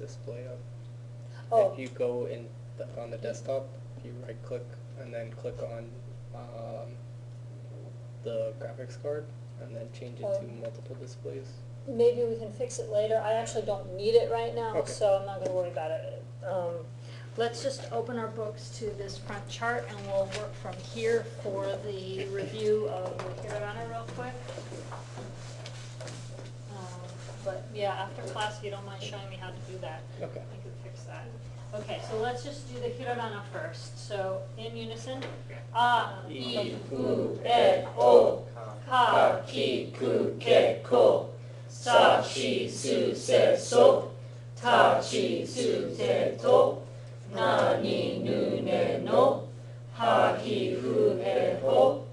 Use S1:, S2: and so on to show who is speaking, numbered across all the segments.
S1: display up.
S2: Oh.
S1: If you go in on the desktop, if you right click and then click on the graphics card and then change it to multiple displays.
S2: Maybe we can fix it later. I actually don't need it right now,
S1: Okay.
S2: so I'm not going to worry about it. Let's just open our books to this front chart, and we'll work from here for the review of the hiragana real quick. But yeah, after class, if you don't mind showing me how to do that,
S1: Okay.
S2: I can fix that. Okay, so let's just do the hiragana first. So in unison, a, I, U, E, O, ka, ki, ku, ke, ko, sa, shi, su, se, so, ta, chi, su, te, to, na, ni, nu, ne, no, ha, hi, hu, he, ho,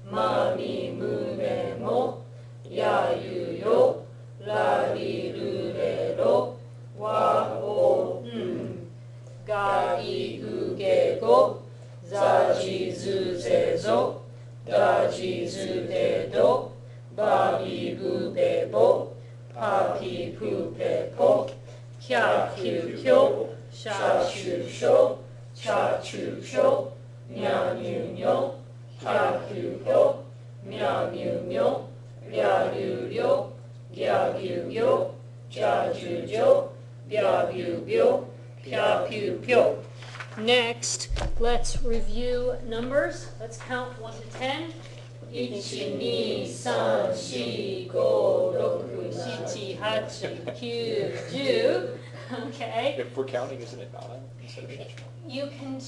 S2: ma, mi, mu, me, mo, ya, yu, yo, la, li, lu, le, lo, wa, o, ga, i, u, ge, go, za, ji, zu, ze, zo, da, ji, zu, de, do, ba, bi, bu, be, bo, pa, pi, pu, pe, po, kya, kyu, kyo, sha, shu, sho, cha, chu, cho, nya, nyu, nyo, hya, kyu, hyo, mya, myu, myo, rya, ryu, ryo, gya, gyu, gyo, ja, ju, jo, bya, byu, byo, pya, pyu, pyo. Next, let's review numbers. Let's count 1 to 10. 1, 2, 3, 4, 5, 6, 7, 8, 9, 10. Okay.
S3: If we're counting, isn't it nana instead of shichi?
S2: You can,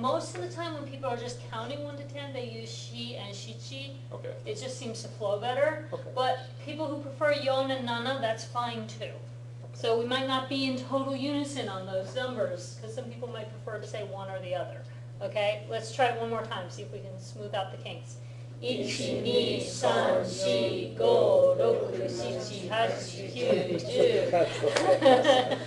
S2: most of the time when people are just counting 1 to 10, they use shi and shichi.
S3: Okay.
S2: It just seems to flow better.
S3: Okay.
S2: But people who prefer yon and nana, that's fine too. So we might not be in total unison on those numbers, because some people might prefer to say one or the other. Okay, let's try it one more time, see if we can smooth out the kinks. 1, 2, 3, 4, 5, 6, 7, 8, 9, 10.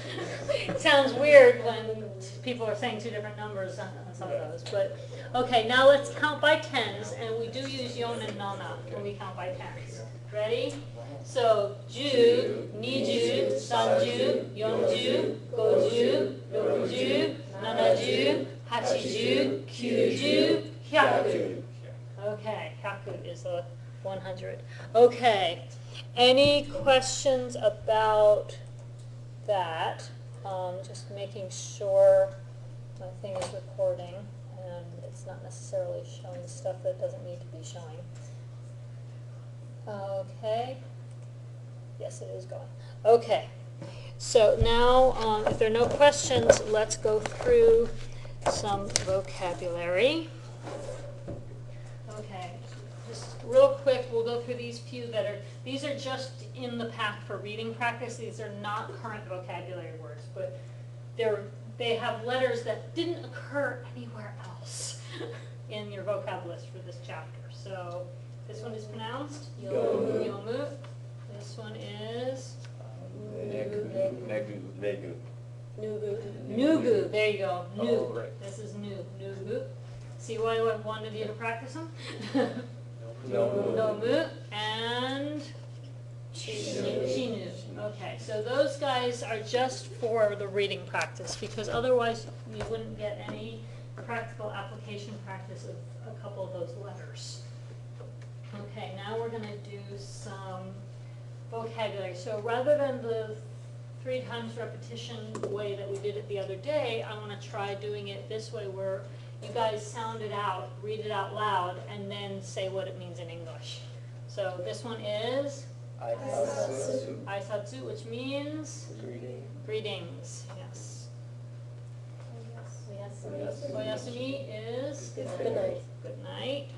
S2: It sounds weird when people are saying 2 different numbers on some of those. But okay, now let's count by tens, and we do use yon and nana when we count by tens. Ready? So, 10, 20, 30, 40, 50, 60, 70, 80, 90, 100. Okay, hyaku is a 100. Okay, any questions about that? Just making sure my thing is recording and it's not necessarily showing stuff that doesn't need to be showing. Okay. Yes, it is going. Okay. So now, if there are no questions, let's go through some vocabulary. Okay. Just real quick, we'll go through these few that are, these are just in the pack for reading practice. These are not current vocabulary words, but they have letters that didn't occur anywhere else in your vocab list for this chapter. So this one is pronounced yomu. Yomu. This one is
S3: Negu.
S4: Nugu.
S2: nugu. There you go. Nu.
S3: Oh, right.
S2: This is nu. Nugu. See why I wanted you to practice them? Nomu and shinu. Okay, so those guys are just for the reading practice, because otherwise you wouldn't get any practical application practice of a couple of those letters. Okay, now we're going to do some vocabulary. So rather than the 3 times repetition way that we did it the other day, I want to try doing it this way, where you guys sound it out, read it out loud, and then say what it means in English. So this one is aisatsu, which means greetings. Yes. Oyasumi is
S4: Good night.
S2: good night.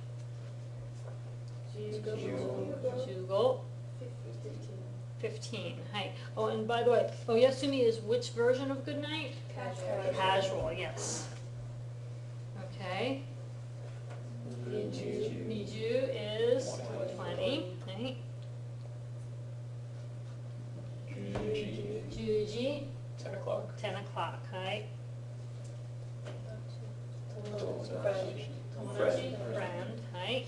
S2: Jugo. 15. Hi. Oh, and by the way, oyasumi is which version of good night? Casual, yes. Okay. Niju is 20. Right? Juji.
S3: 10 o'clock.
S2: 10 o'clock. Right?
S3: Friend.
S2: Friend. Right?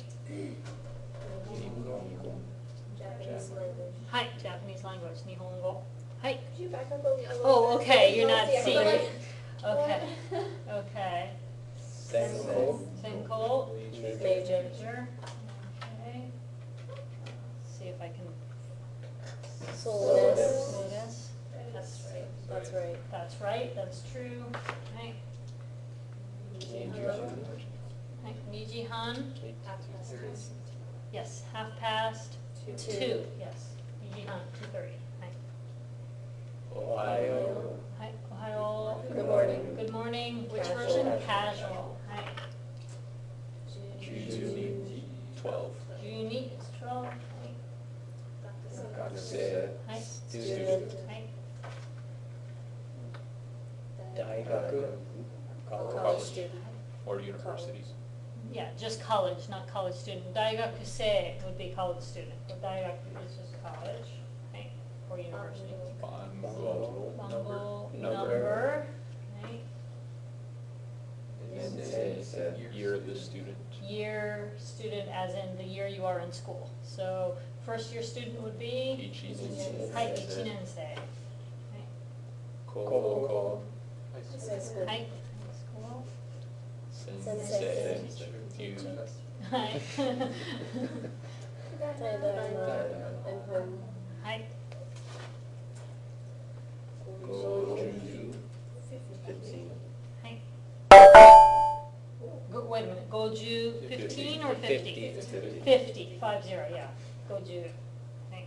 S4: Japanese language.
S2: Hi. Japanese language. Nihongo. Hi.
S4: Could you back up
S2: Oh, okay, you're not
S4: Yeah,
S2: seeing. Okay, okay.
S1: Senko.
S2: Senko,
S1: Major.
S2: major. Okay. See if I can.
S4: Solus.
S2: Solus. That's right.
S4: That's right.
S2: That's right, that's true. Okay.
S1: Major.
S2: Okay. Nijihan. Yes, half past. 2. Yes. Nijihan, 2:30.
S1: Ohio.
S2: Hi, Ohio.
S4: Good morning.
S2: Good morning. Which
S4: Casual.
S2: version? Casual. Hi.
S3: Juni, 12.
S2: Juni is 12.
S1: Gakusei.
S2: Hi.
S4: Student.
S2: Hi.
S1: Daigaku.
S4: College
S1: College.
S4: student.
S3: Or universities.
S2: Yeah, just college, not college student. Daigakusei would be college student. But daigaku is just college, right? Or university.
S3: Bango.
S2: Bungo,
S1: Number.
S2: number, right?
S1: And then it's a
S3: Year of the student.
S2: Year, student, as in the year you are in school. So first year student would be hai ichinensei. Right?
S1: Koko.
S4: High school.
S2: Hai school.
S3: Sensei. You.
S2: Hai.
S4: Tadaima and home.
S2: Hai.
S1: Goju. 15.
S2: Hai. Wait a minute, Goju 15 or 50?
S1: 50.
S2: 50, 50, yeah. Goju. Hai.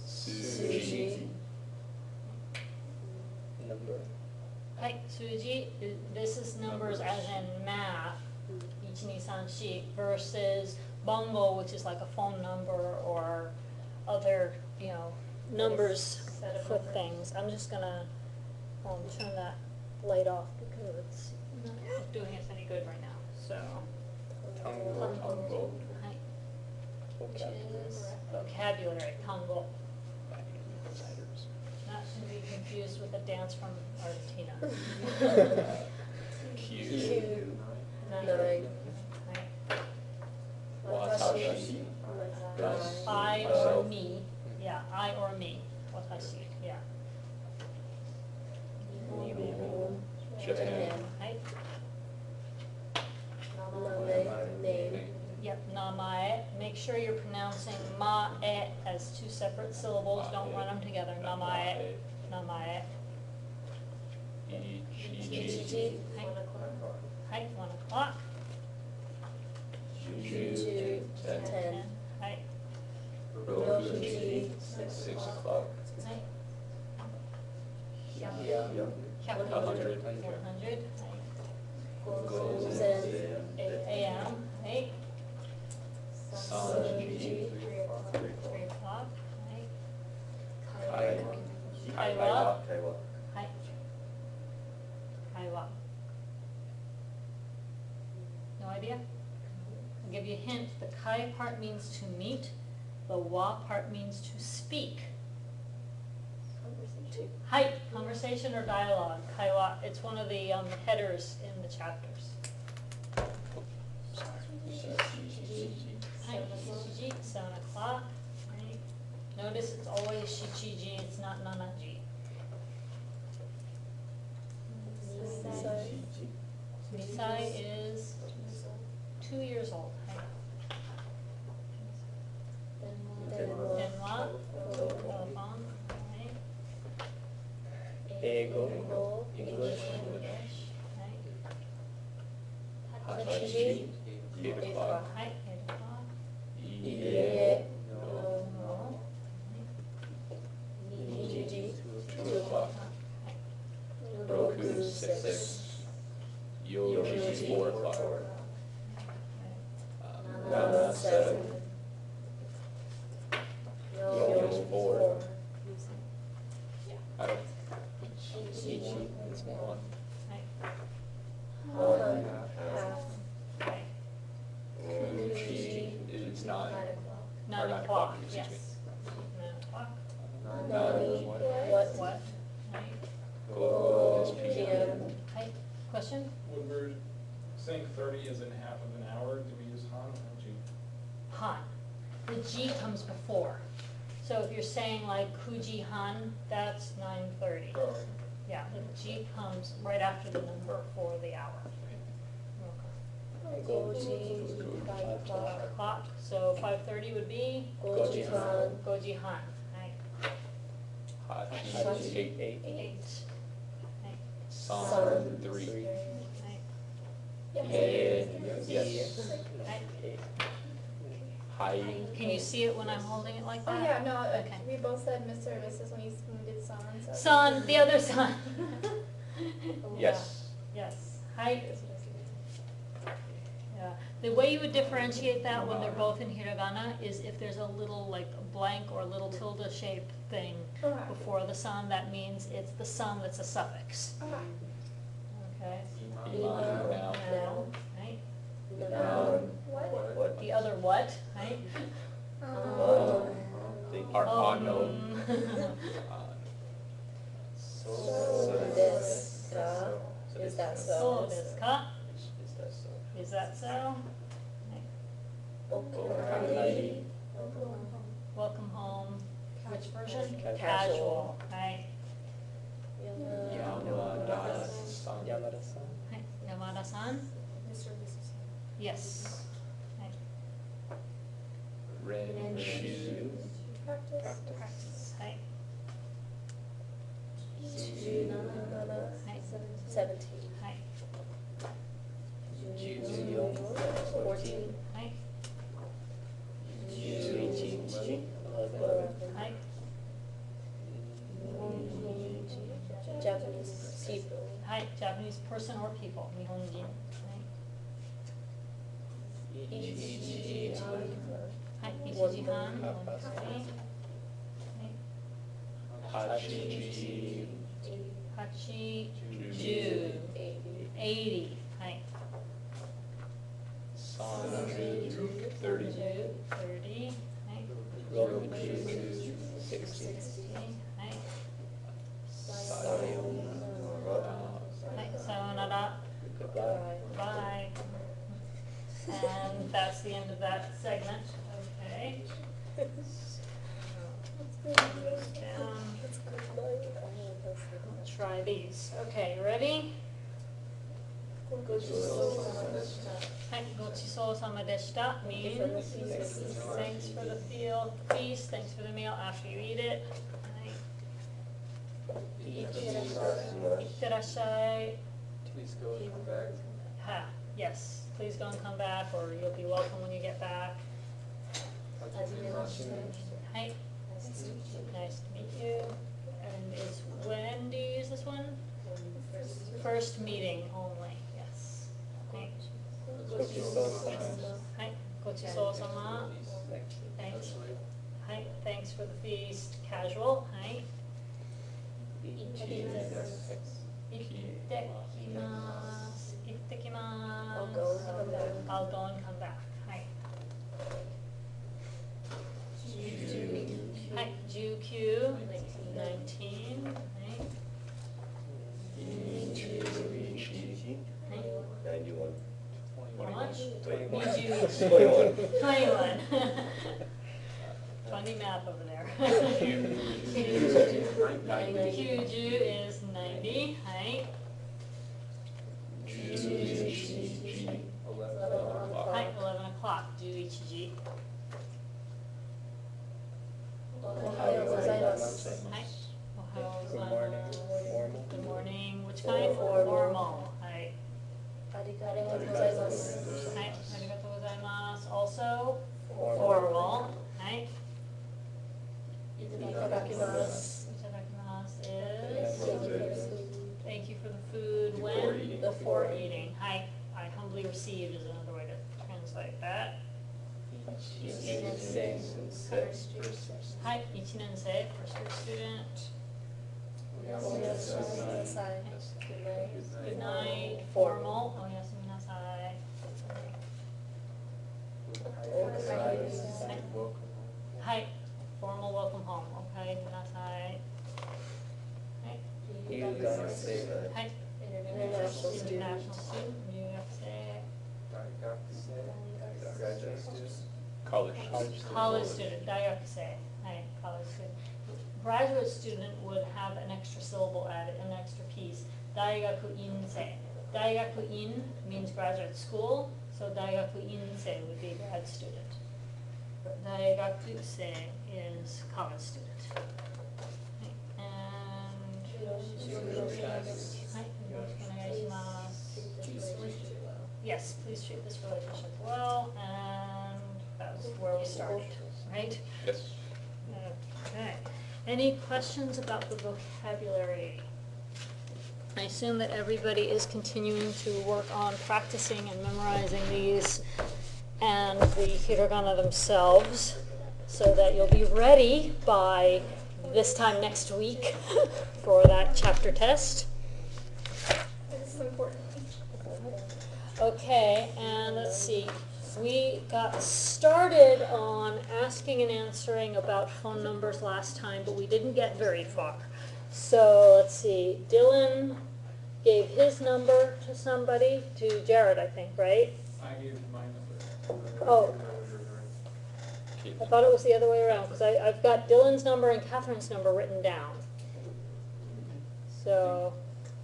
S3: Suji.
S1: Number.
S2: Hai, Suji, this is numbers as in math, 1, 2, 3, 4, versus bungo, which is like a phone number or other, numbers for things. I'm just gonna turn that light off because it's not doing us any good right now. So,
S1: Tango.
S2: hai, which
S1: Vocabulary.
S2: is vocabulary, tango. Not to be confused with a dance from Argentina.
S3: Q.
S4: Q.
S2: 9.
S4: 9.
S2: Hai.
S3: Watashi.
S4: Us.
S2: I or
S3: Myself.
S2: me, yeah, I or me, watashi, yeah.
S3: Japan.
S2: Right?
S4: Name.
S2: Yep, namae. Make sure you're pronouncing ma-e as 2 separate syllables. Don't run them together. Namae, namae.
S3: Ichiji.
S2: Hai. Hai, 1 o'clock.
S3: Juju. 10.
S4: 10.
S2: Hai.
S3: Rokuji. 6 o'clock.
S2: Hai.
S1: Yeah.
S2: 100.
S1: 100.
S2: 100.
S4: Gozen.
S2: 8 a.m. Hai.
S3: Sanji.
S2: 3 o'clock. Hai.
S3: Kai.
S2: Kaiwa. Hai. Kaiwa. No idea? I'll give you a hint. The kai part means to meet. The wa part means to speak. Hai, conversation or dialogue. Kaiwa. It's one of the headers in the chapters. Hai, shichiji, 7 o'clock. Right. Notice it's always shichiji. It's not nanaji. Misai is 2 years old. Denwa, telephone, right?
S1: Eigo. English.
S2: Right?
S3: Hachi. 8 o'clock.
S2: Right, 8 o'clock.
S3: Ie.
S2: No.
S4: Niji.
S3: 2 o'clock. Roku. 6. Yoji. 4 o'clock. Nana. 7. Yo's 4. I don't. Ichi. It's 1.
S2: Right,
S4: Half.
S2: right.
S3: Kuchi is 9.
S2: 9
S3: 9
S2: o'clock,
S3: excuse me.
S2: yes. 9 o'clock.
S4: Nani. What?
S2: What? Right.
S3: Go is PM.
S4: PM.
S2: Right. Question?
S5: When we're saying 30 is in half of an hour, do we use Han or G?
S2: Han. The G comes before. So if you're saying like Kuji Han, that's 9:30.
S5: Oh,
S2: Yeah, the G comes right after the number for the hour.
S4: Goji, 5
S2: 5
S4: o'clock.
S2: o'clock, so 5:30 would be
S4: Goji Han,
S2: Goji Han, right?
S3: Hachi, 8.
S2: 8. Right,
S3: San, 3.
S2: right,
S3: Yes. Yes.
S2: right.
S3: Hai,
S2: Can you see it when I'm holding it like
S6: Oh,
S2: that?
S6: yeah, no,
S2: Okay.
S6: we both said Mr. and Mrs. when we did son. So.
S2: Son, the other son.
S3: yes.
S2: Yes, hai. Yeah, the way you would differentiate that when they're both in hiragana is if there's a little like blank or a little tilde shape thing
S6: Okay.
S2: before the son, that means it's the son that's a suffix.
S6: Okay.
S2: Okay?
S3: Iman, now.
S2: Now, right?
S4: Noun,
S6: What?
S2: The other what, right?
S3: Or ano.
S4: this, is that
S2: So
S4: so?
S2: desu ka? Is that so? Right.
S4: Okari,
S2: Welcome home. Which version?
S4: Casual.
S2: Right.
S3: Yamada-san.
S1: Yamada-san.
S2: Right. Yamada-san?
S6: Mr. and Mrs.
S2: Yes. Right.
S3: Renshu.
S6: Practice.
S2: Practice. Right.
S4: 17,
S2: Right.
S4: 14,
S2: Right.
S1: 11.
S4: 11,
S2: Right.
S4: Japanese people,
S2: Right. Japanese person or people. Nihonjin. Right.
S4: Ichi,
S2: Right. Ichijihan.
S1: 1:30.
S2: Right.
S3: Hachi,
S2: Hachi.
S3: Ju.
S2: 80. Right.
S3: Sanju, 30.
S2: 30. Right.
S1: Rokuju, 60.
S2: 60. Right.
S3: Sayonara.
S2: Right. Sayonara.
S1: Goodbye.
S2: Bye. And that's the end of that segment. Okay. Down. Try these. Okay, you ready? Hi, gochisousama deshita means thanks for the feast, thanks for the meal after you eat it. Itterashai.
S5: please go and come back.
S2: Ha, yes, please go and come back, or you'll be welcome when you get back. Hi, nice to meet you. And is when do you use this one? First meeting only, yes. Hi,
S1: Gochisousama.
S2: hi, gochisousama.
S1: Thanks.
S2: Thanks. Hi, thanks for the feast. Casual, hi. Ittekimasu. Ittekimasu.
S4: I'll go and come back.
S2: I'll go and come back. Hi. Hi, Jukyu, 19. Hi.
S3: Ichi,
S2: Hi.
S3: 91.
S2: How much?
S1: 21.
S2: Niju-
S3: 21.
S2: 21. Funny math over there. Kyuju is 90. Hi.
S3: Juichi,
S5: 11
S2: Hi, 11 o'clock. Juichiji.
S4: Ohayou gozaimasu.
S2: Hi. Ohayou
S1: Good
S2: gozaimasu.
S1: morning. Formal.
S2: Good morning. Which kind?
S4: Formal.
S2: Hi.
S4: Arigatou gozaimasu.
S2: Hi. Arigatou gozaimasu. Also
S1: Formal.
S2: formal. Hi.
S4: Itadakimasu.
S2: Itadakimasu
S1: Thank
S2: is
S1: you for the food.
S2: thank you for the food
S3: Before
S2: when?
S3: eating.
S2: Before eating. Hi. I humbly received is another way to translate that. Hi. Ichinensei, first year student.
S4: Oyasu nasai. Good night.
S2: Good night. Formal. Oyasumi nasai.
S4: Okayu.
S2: Hi. Formal welcome home. Okay. Nasai. Hi. Hi.
S4: International student.
S2: International student. Ryugakusei.
S3: College.
S2: College student. Daiyakuse. Hi. college student. Graduate student would have an extra syllable added, an extra piece. 大学院生. 大学院 means graduate school, so 大学院生 would be grad student. 大学生 is college student. And はい、よろしくお願いします. Yes, please treat this relationship well, and that's where we started, right?
S3: Yes.
S2: Okay. Any questions about the vocabulary? I assume that everybody is continuing to work on practicing and memorizing these and the hiragana themselves, so that you'll be ready by this time next week for that chapter test.
S6: This is important.
S2: Okay, and let's see. We got started on asking and answering about phone numbers last time, but we didn't get very far. So let's see. Dylan gave his number to somebody, to Jared, I think, right?
S5: I gave my number.
S2: Oh. I thought it was the other way around, because I've got Dylan's number and Catherine's number written down. So,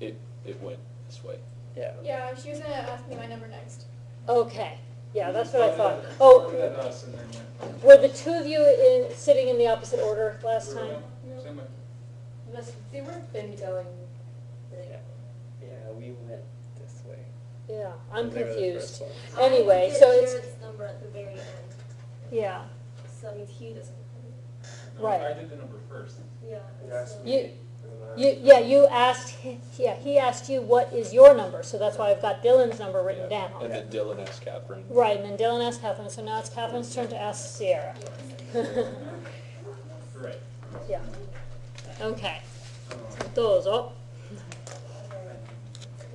S3: It went this way.
S1: Yeah.
S6: Yeah, she was gonna ask me my number next.
S2: okay. Yeah, that's what I thought. Oh,
S5: Started at us and then went.
S2: were the two of you sitting in the opposite order last time?
S5: Same way.
S4: They were been going.
S1: Yeah, we went this way.
S2: Yeah, I'm
S1: They were the
S2: confused.
S1: first ones.
S2: Anyway, so it's,
S4: Jared's number at the very end,
S2: yeah,
S4: so it means he doesn't.
S5: No,
S2: Right.
S5: I did the number first.
S4: Yeah.
S1: Yes.
S4: so-
S2: you asked, he asked you what is your number, so that's why I've got Dylan's number written down.
S3: And then Dylan asked Catherine.
S2: Right, and then Dylan asked Catherine, so now it's Catherine's turn to ask Sierra.
S5: Right.
S2: Yeah, okay. どうぞ。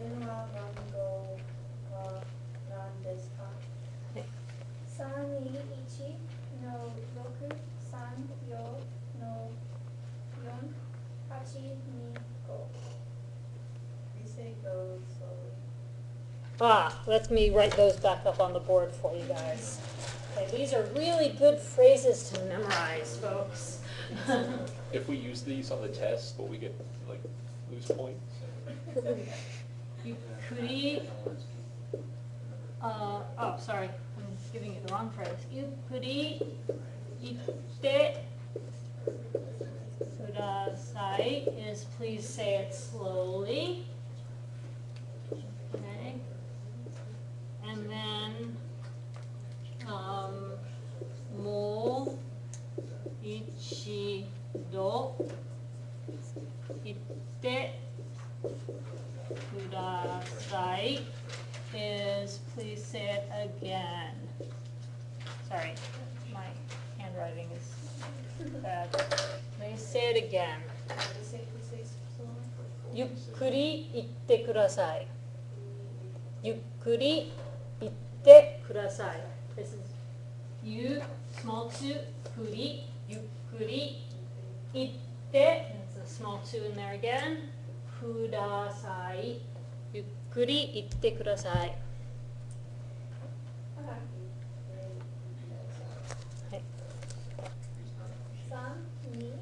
S4: 電話番号は何ですか？
S2: はい
S6: 321の634の4825
S4: We say go slowly.
S2: Let me write those back up on the board for you guys. Okay, these are really good phrases to memorize, folks.
S3: If we use these on the test, will we get, like, lose points?
S2: You could oh, sorry, I'm giving you the wrong phrase. You could itte kudasai is please say it slowly. Okay. And then, mo ichido itte kudasai is please say it again. Sorry, my handwriting is bad. Please say it again. Yukkuri itte kudasai. Yukkuri itte kudasai. This is you, small two, kuri, yukkuri itte, it's a small two in there again, kudasai. Yukkuri itte kudasai.
S6: Okay.
S2: はい。
S6: 321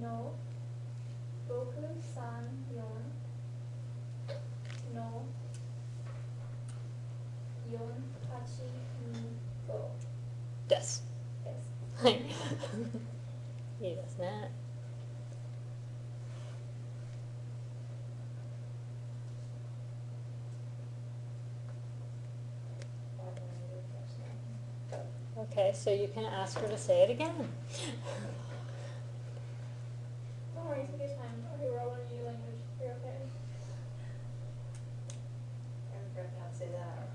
S6: の634の4825
S2: です。
S6: です。
S2: はい。いいですね。Okay, so you can ask her to say it again.
S6: Don't worry, take your time. Okay, we're all learning a new language. You're okay.
S4: I forgot how to say that.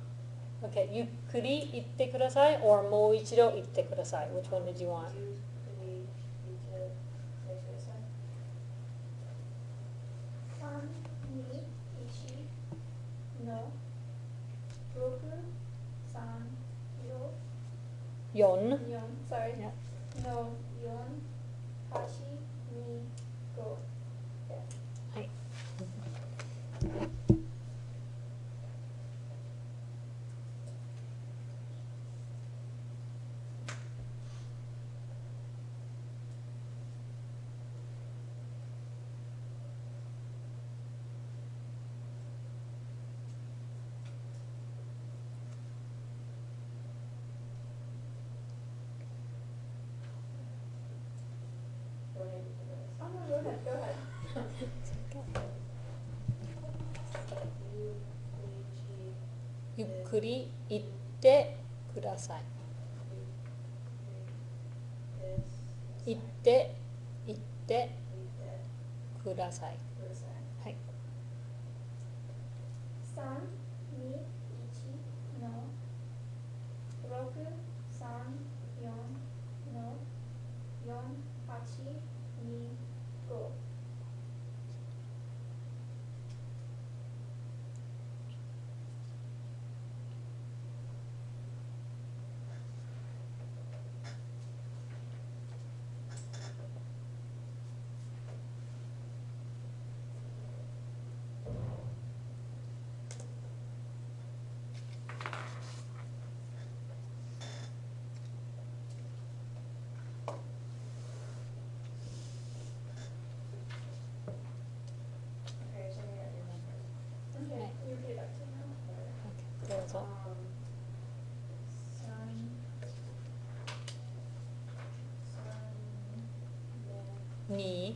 S2: Okay, ゆっくり言ってください or もう一度言ってください. Which one did you want?
S4: You could need to say suicide.
S6: 321の634
S2: 4.
S6: sorry.
S2: Yeah.
S6: No, 4825です。
S2: はい。ゆっくり行ってください。行って行ってください。はい。
S6: 3、2、1の6、3、4の4、8、2、5。Okay, so we got your numbers. Okay, you repeat it back to me now.
S2: どうぞ。2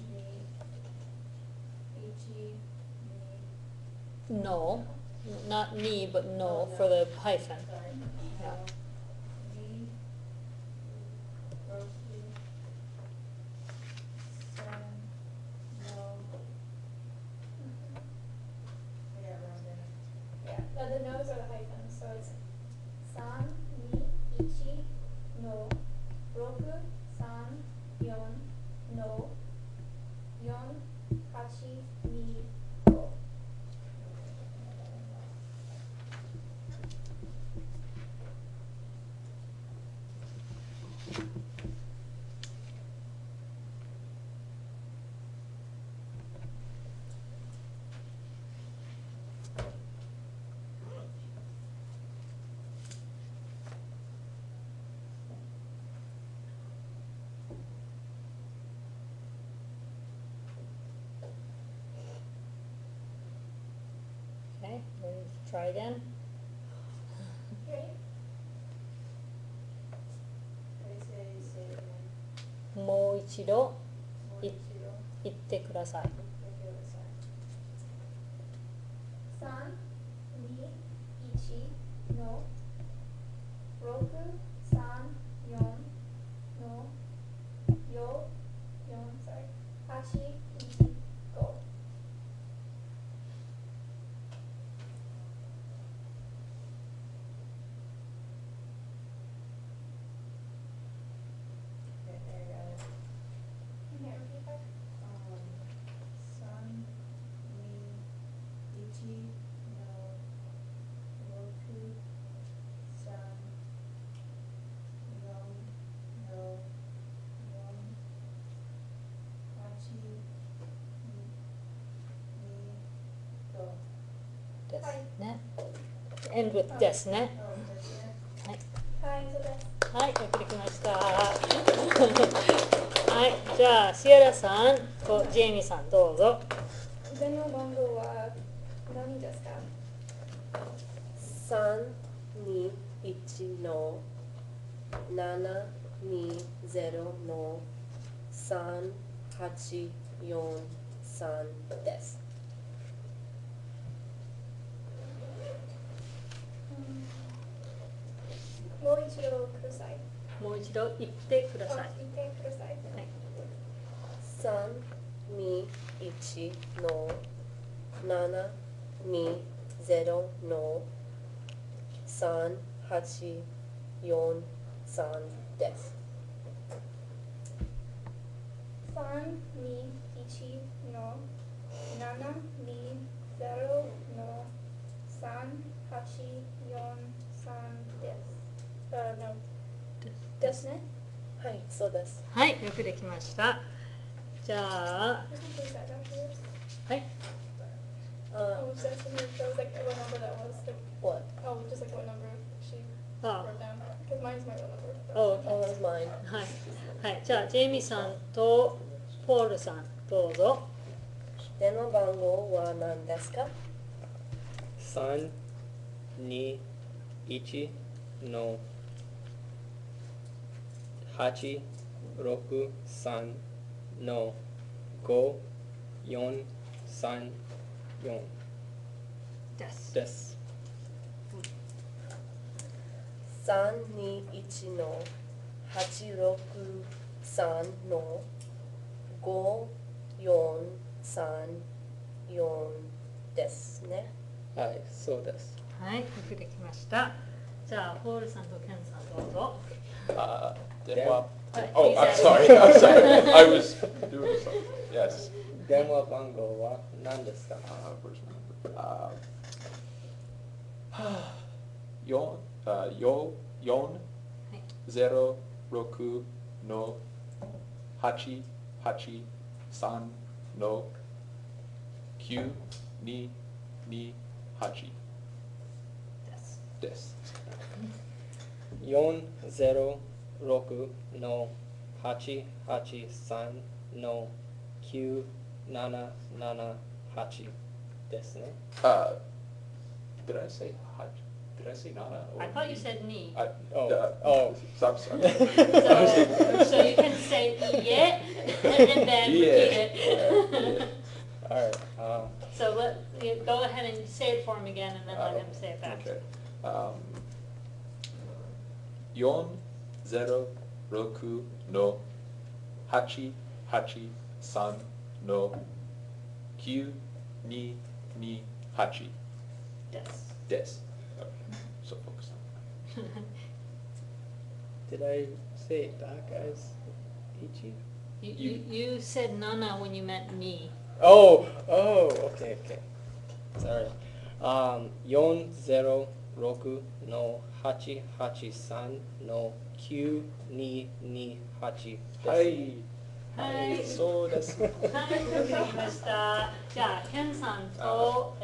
S2: No, not me, but no for the hyphen. Yeah.
S6: Yeah, the no's are the hyphens, so it's 3、2、1の6、3、4の4、8、2、5。
S2: Okay, ready to try again?
S6: Ready? Say
S2: もう一度
S6: again.
S2: 言ってください。
S6: 3、2、1の6、3、4の4、sorry、8、2、5。Okay, repeat back.
S2: ですね。End with ですね。はい。
S6: はい、そうです。
S2: はい、よくできました。はい、じゃあシエラさんとジェイミーさんどうぞ。
S6: 電話番号は何ですか
S7: 321の720の3843です。
S6: もう一度ください。
S2: もう一度言ってください。
S6: 言ってください。
S2: はい
S7: 321の720の3843です。
S6: 3、2、1の7、2、0の3、8、4、3です。no ですね。
S7: はい、そうです。
S2: はい、よくできました。じゃあ、
S6: What is that afterwards?
S2: はい。
S6: Oh, was that something that was like what number that was? Like,
S7: What?
S6: oh, just like what number she
S2: あ
S6: wrote down. Because mine's my real number.
S2: Oh,
S7: Oh, that's mine.
S2: はい。はい、じゃあジェイミーさんとポールさんどうぞ。
S7: 電話番号は何ですか
S1: 3、2、1の8、6、3の5、4、3、4
S2: です。
S1: です。
S7: 321の863の5434ですね。
S1: はい、そうです。
S2: はい、よくできました。じゃあ、ホールさんとケンさんどうぞ。
S3: 電話。
S2: はい
S3: Oh,
S2: please
S3: I'm
S2: ask.
S3: sorry. I'm sorry. I was doing something. Yes.
S1: 電話番号は何ですか？
S3: Where's my number? 4、0、6の8、8、3の9、2、2、8
S2: です。
S3: です。
S1: 406の883の9778ですね。
S3: Did I say 8? Did I say 7?
S2: I thought you said ni.
S1: Oh.
S3: So I'm sorry.
S2: So you can say iye and then repeat it.
S3: Yeah.
S1: Alright,
S2: So go ahead and say it for him again and then let him say it back.
S3: Okay. 406の883の9-2-2-8
S2: です。
S3: です。Okay. So focus on
S1: did I say it back as Ichi?
S2: You said nana when you meant me.
S1: Oh, okay. Sorry. 406の883の9228です。
S3: はい。
S2: はい
S3: そうです。
S2: はい、よくできました。じゃあ、ケンさんと、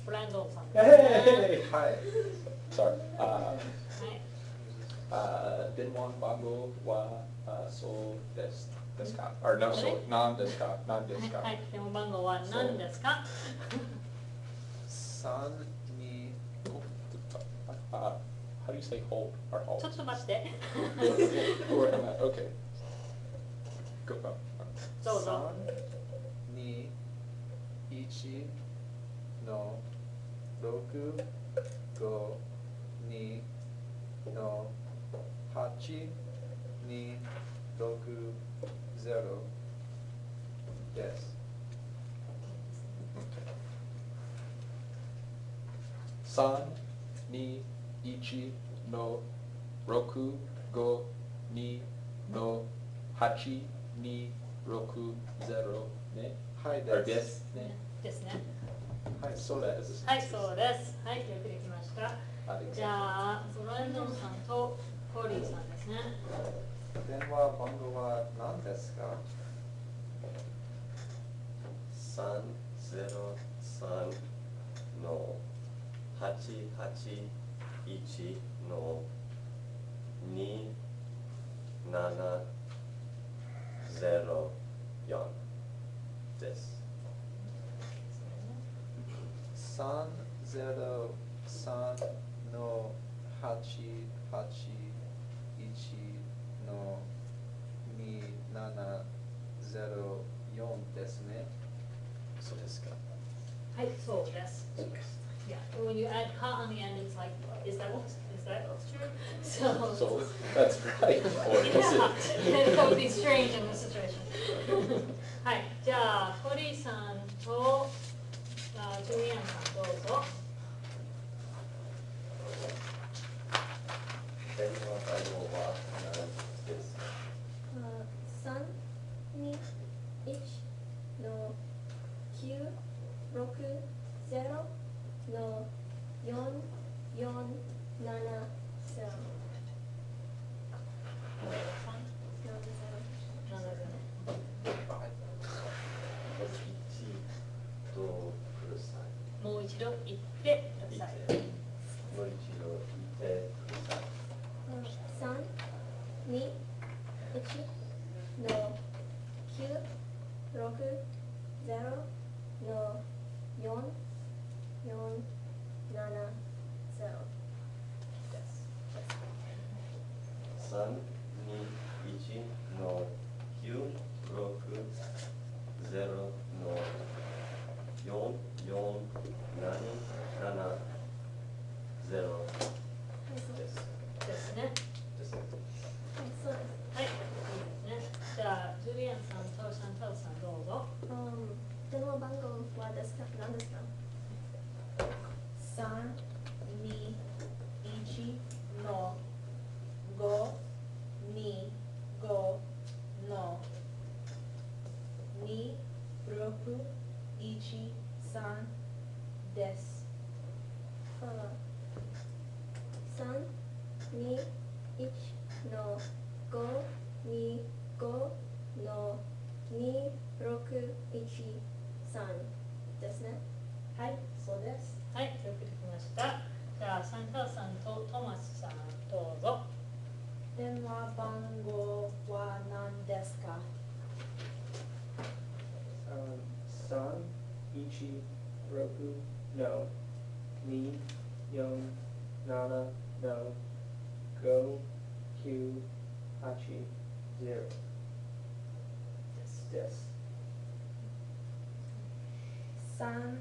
S2: ブランドンさんですね。
S3: はい。Sorry.
S2: はい。
S3: 電話番号はそうですか or no そうなんですかなんですか
S2: はい、電話番号は何ですか？
S3: 3、2、how do you say hold or hold?
S2: ちょっと待って。
S3: Where am I? Okay. Go.
S2: どうぞ。
S3: 3、2、1の6、5、2の8、2、6、0です。3、2、1の6、5、2の8、2、6、0ね。はいですね。
S2: ですね。
S3: はい、そうです。
S2: はい、そうです。はい、よくできました。じゃあ、ブランドンさんとコーリーさんですね。
S3: 電話番号は何ですか
S8: 303の881の2704です。
S3: 303の881の2704ですね。そうですか。
S2: はい、そうです。Yeah, when you add ka on the end, it's like, is that true?
S3: So that's right. Or is
S2: Yeah,
S3: it?
S2: that would be strange in this situation. はい、じゃあ、コリーさんとジュリアンさんどうぞ。
S8: 電話番号は何ですか
S6: 321の960の4470。
S2: もう一度言ってください。
S8: もう一度言ってください。
S6: 321の960の4470です。
S8: 321の960の4470
S6: 何ですか
S4: 3、2、1の5、2、5の2、6、1、3です。
S6: 3、2、1の5、2、5の2、6、1、3ですね。
S4: はい、そうです。
S2: はい、よくできました。じゃあ、サンタさんとトマスさん、どうぞ。
S4: 電話番号は何ですか
S1: 3、1、6の2、4、7の5、9、8、0です。
S4: 3、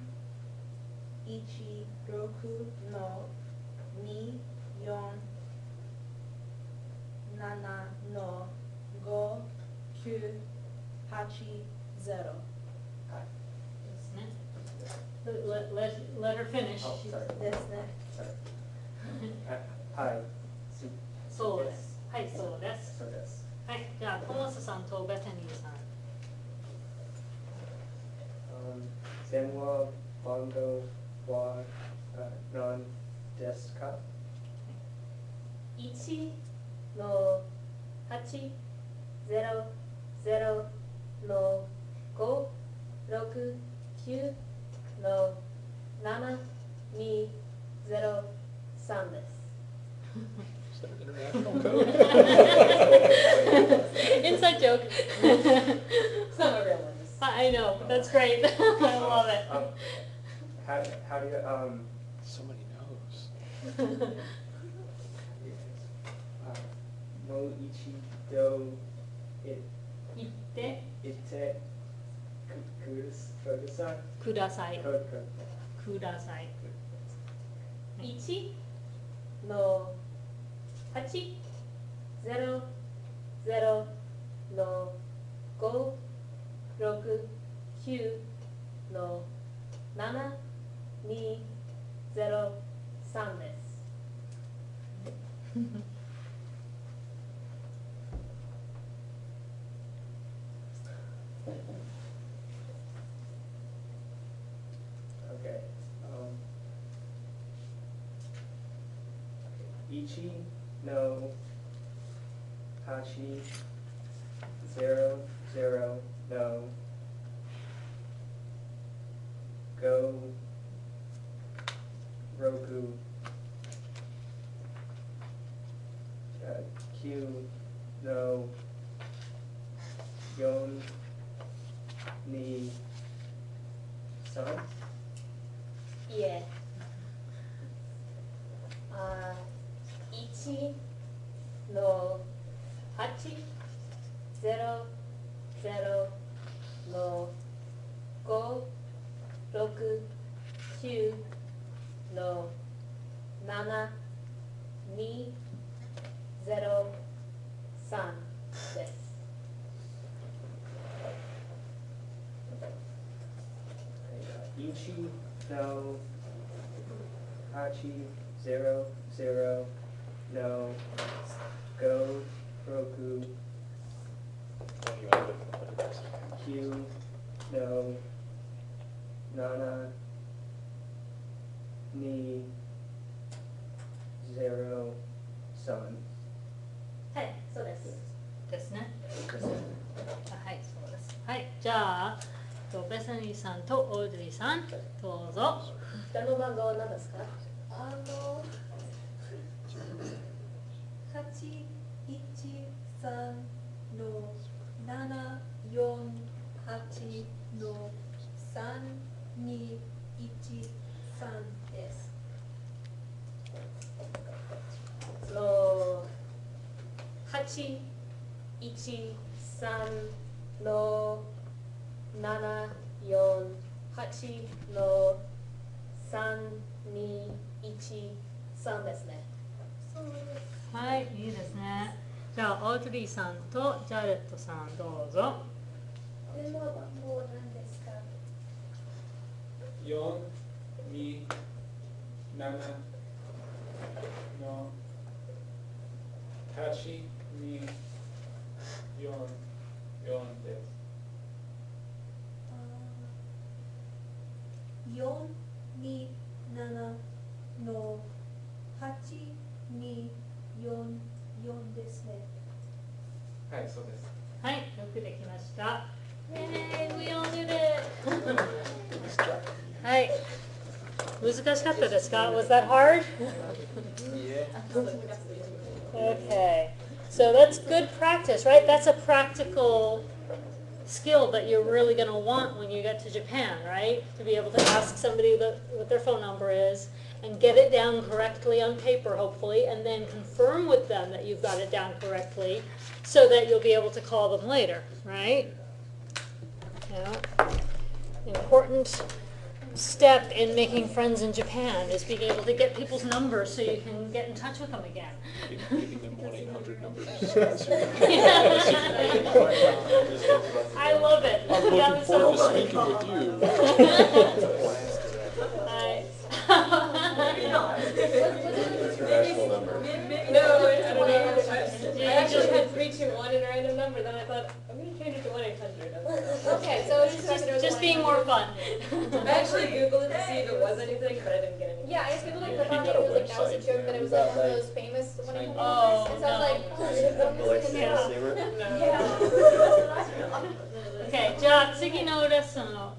S4: 1、6の2、4、7の5、9、8、0。
S2: ですね。Let her finish.
S1: Oh, sorry.
S4: ですね。
S1: Sorry. はい。
S2: そうです。はい、そうです。
S1: そうです。
S2: はい、じゃあ、トマスさんとベタニーさん。
S1: 電話番号は何ですか
S7: 1の8、0、0の5、6、9の7、2、0、3です。
S3: Is that international code?
S2: Inside joke.
S7: It's not a real one.
S2: I know, that's great. I love it.
S1: How do you
S3: So many no's.
S1: もう一度
S2: 言って
S1: 言ってください。
S2: ください。
S1: く
S2: ください。
S7: 1の8、0、0の5、6、9の7、2、0、3です。
S1: Okay. 1の8、0、0の5、6、9の4、2、3。
S7: いえ。1の8、0、0の5、6、9の7、2、0、3です。
S1: 1の8、0、0の5、6、9の7、2、0、3。
S7: はい、そうです。
S2: ですね。はい、そうです。はい、じゃあ、ベサニーさんとオードリーさん、どうぞ。
S7: 電話番号は何ですか
S4: 8、1、3の7、4、8の3、2、1、3です。
S7: 8、1、3の7、4、8の3、2、1、3ですね。
S2: はい、いいですね。じゃあ、オードリーさんとジャレットさん、どうぞ。
S6: 電話番号は何ですか
S4: 4に7の8に4ですね。
S5: はい、そうです。
S2: はい、よくできました。Yay, we all did it! はい。難しかったですか? Was that hard? Okay. So that's good practice, right? That's a practical skill that you're really going to want when you get to Japan, right? To be able to ask somebody what their phone number is and get it down correctly on paper, hopefully, and then confirm with them that you've got it down correctly so that you'll be able to call them later, right? Yeah. Important step in making friends in Japan is being able to get people's numbers so you can get in touch with them again.
S3: Giving them 1-800 numbers.
S2: I love it.
S3: I'm looking forward to speaking with you.
S8: International number.
S7: No, I don't know. I actually had 321 in a random number, then I thought, I'm going to change it to 1-800.
S6: Okay, so it's
S2: Just being more fun.
S7: I actually Googled it to see if it was anything, but I didn't get anything.
S6: Yeah, I just Googled it, but I
S3: You
S6: thought
S3: got
S6: it
S3: a
S6: was like, that was a
S3: website,
S6: joke, that it was
S3: you
S6: like
S3: got,
S6: one of
S3: like,
S6: those famous 1-800
S2: Oh,
S6: numbers. And so I was like,
S2: Okay, じゃあ次のレッスンの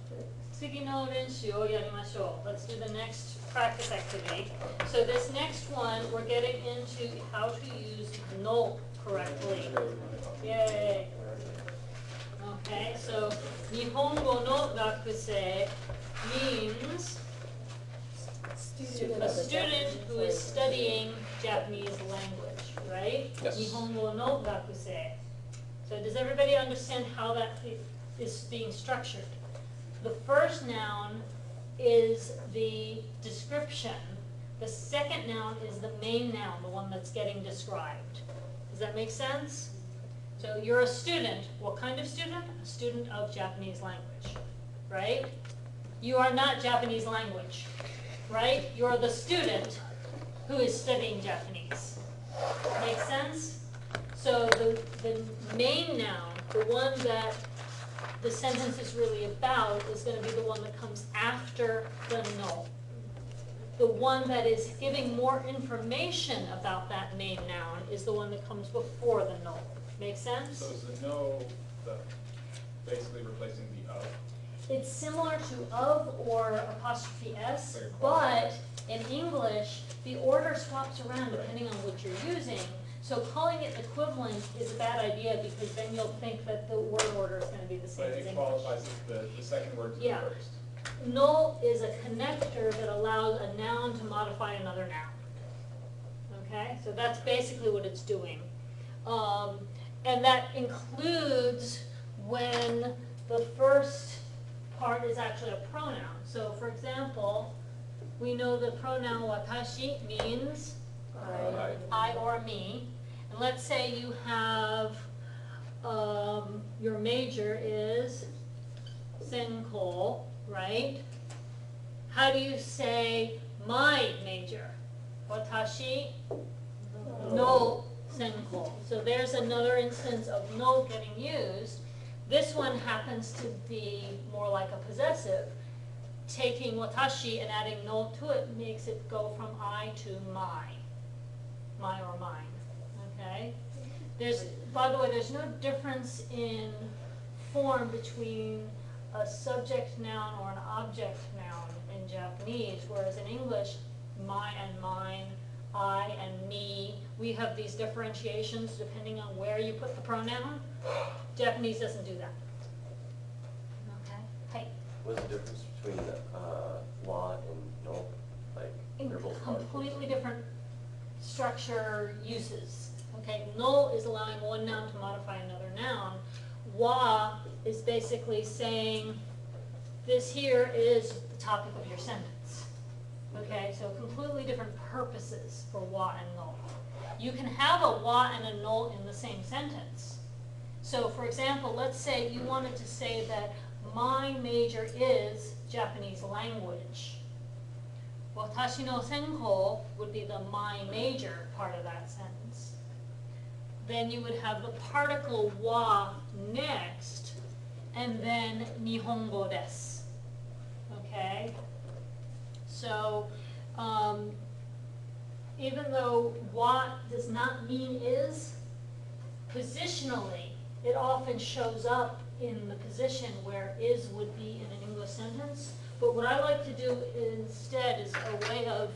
S2: 次の練習をやりましょう。Let's do the next practice activity. So this next one, we're getting into how to use no correctly. Yay. Okay, so 日本語の学生 means a student who is studying Japanese language, right?
S3: Yes.
S2: 日本語の学生. So does everybody understand how that is being structured? The first noun is the description. The second noun is the main noun, the one that's getting described. Does that make sense? So you're a student. What kind of student? A student of Japanese language, right? You are not Japanese language, right? You're the student who is studying Japanese. Make sense? So the main noun, the one that the sentence is really about, is going to be the one that comes after the no. The one that is giving more information about that main noun is the one that comes before the no. Make sense?
S5: So is the no basically replacing the of?
S2: It's similar to of or apostrophe s,
S5: Very
S2: but in English, the order swaps around depending on what you're using. So calling it equivalent is a bad idea because then you'll think that the word order is going to be the same
S5: But
S2: as
S5: it
S2: English.
S5: qualifies as the second word to
S2: Yeah.
S5: the first.
S2: No is a connector that allows a noun to modify another noun. Okay, so that's basically what it's doing. And that includes when the first part is actually a pronoun. So for example, we know the pronoun watashi means I or me. And let's say you have, your major is senko, right? How do you say my major? Watashi no senko. So there's another instance of no getting used. This one happens to be more like a possessive. Taking watashi and adding no to it makes it go from I to my or mine, okay? By the way, there's no difference in form between a subject noun or an object noun in Japanese, whereas in English, my and mine, I and me, we have these differentiations depending on where you put the pronoun. Japanese doesn't do that. Okay? Hey.
S8: What's the difference between wa and no? Like
S2: In
S8: they're both
S2: completely different structure uses. Okay, no is allowing one noun to modify another noun. Wa is basically saying this here is the topic of your sentence. Okay, so completely different purposes for wa and no. You can have a wa and a no in the same sentence. So for example, let's say you wanted to say that my major is Japanese language. Watashi no senko would be the my major part of that sentence. Then you would have the particle wa next, and then nihongo desu. Okay? So even though wa does not mean is, positionally, it often shows up in the position where is would be in an English sentence. But what I like to do instead is a way of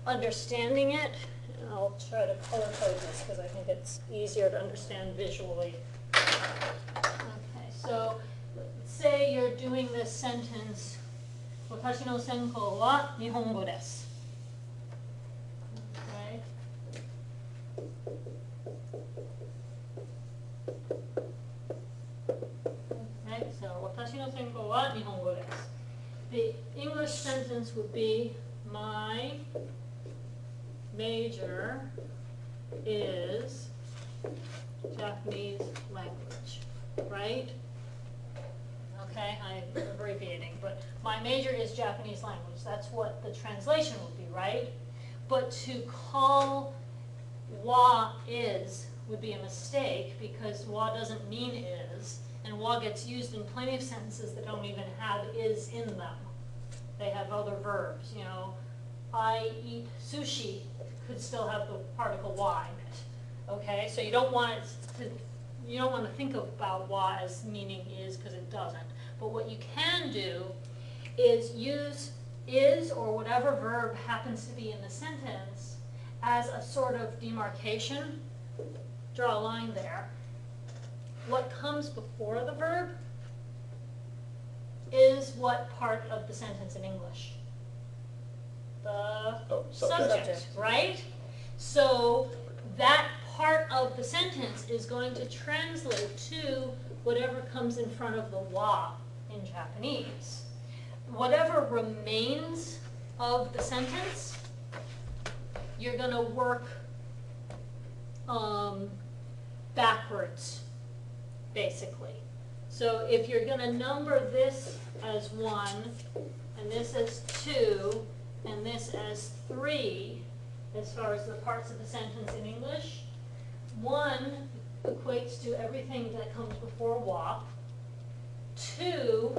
S2: understanding it. And I'll try to color code this because I think it's easier to understand visually. Okay, so let's say you're doing this sentence, 私の専攻は日本語です。Okay. Okay, so 私の専攻は日本語です。The English sentence would be, my major is Japanese language, right? Okay, I'm abbreviating, but my major is Japanese language. That's what the translation would be, right? But to call wa is would be a mistake because wa doesn't mean is, and wa gets used in plenty of sentences that don't even have is in them. They have other verbs, you know. I eat sushi could still have the particle wa in it. Okay, so you don't want to think about wa as meaning is because it doesn't. But what you can do is use is or whatever verb happens to be in the sentence as a sort of demarcation. Draw a line there. What comes before the verb is what part of the sentence in English? The subject, right? So that part of the sentence is going to translate to whatever comes in front of the wa in Japanese. Whatever remains of the sentence, you're going to work backwards, basically. So if you're going to number this as 1, and this as 2, and this as 3, as far as the parts of the sentence in English, 1 equates to everything that comes before wa. 2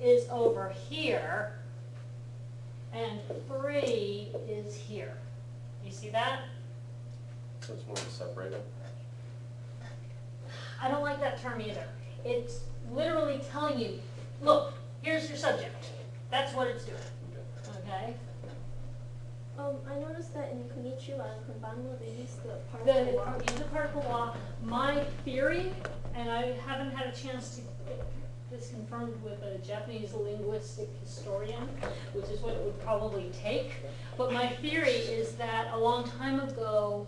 S2: is over here, and 3 is here. You see that?
S8: So it's more of a separator?
S2: I don't like that term either. It's literally telling you, look, here's your subject. That's what it's doing. Okay?
S6: I noticed that in konnichiwa and konbanwa they use the particle wa.
S2: Use the particle wa. My theory, and I haven't had a chance to get this confirmed with a Japanese linguistic historian, which is what it would probably take, but my theory is that a long time ago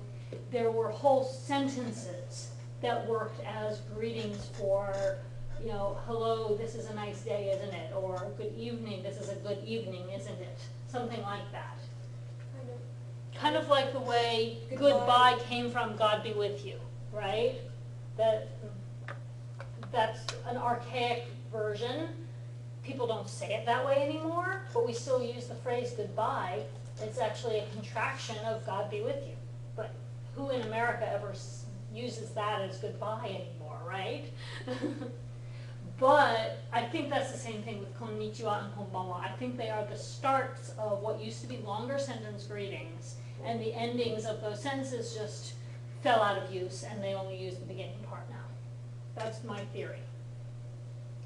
S2: there were whole sentences that worked as greetings for, you know, hello, this is a nice day, isn't it? Or good evening, this is a good evening, isn't it? Something like that. Kind of like the way goodbye came from God be with you, right? That's an archaic version. People don't say it that way anymore, but we still use the phrase goodbye. It's actually a contraction of God be with you. But who in America ever uses that as goodbye anymore, right? But I think that's the same thing with konnichiwa and konbanwa. I think they are the starts of what used to be longer sentence greetings, and the endings of those sentences just fell out of use, and they only use the beginning part now. That's my theory.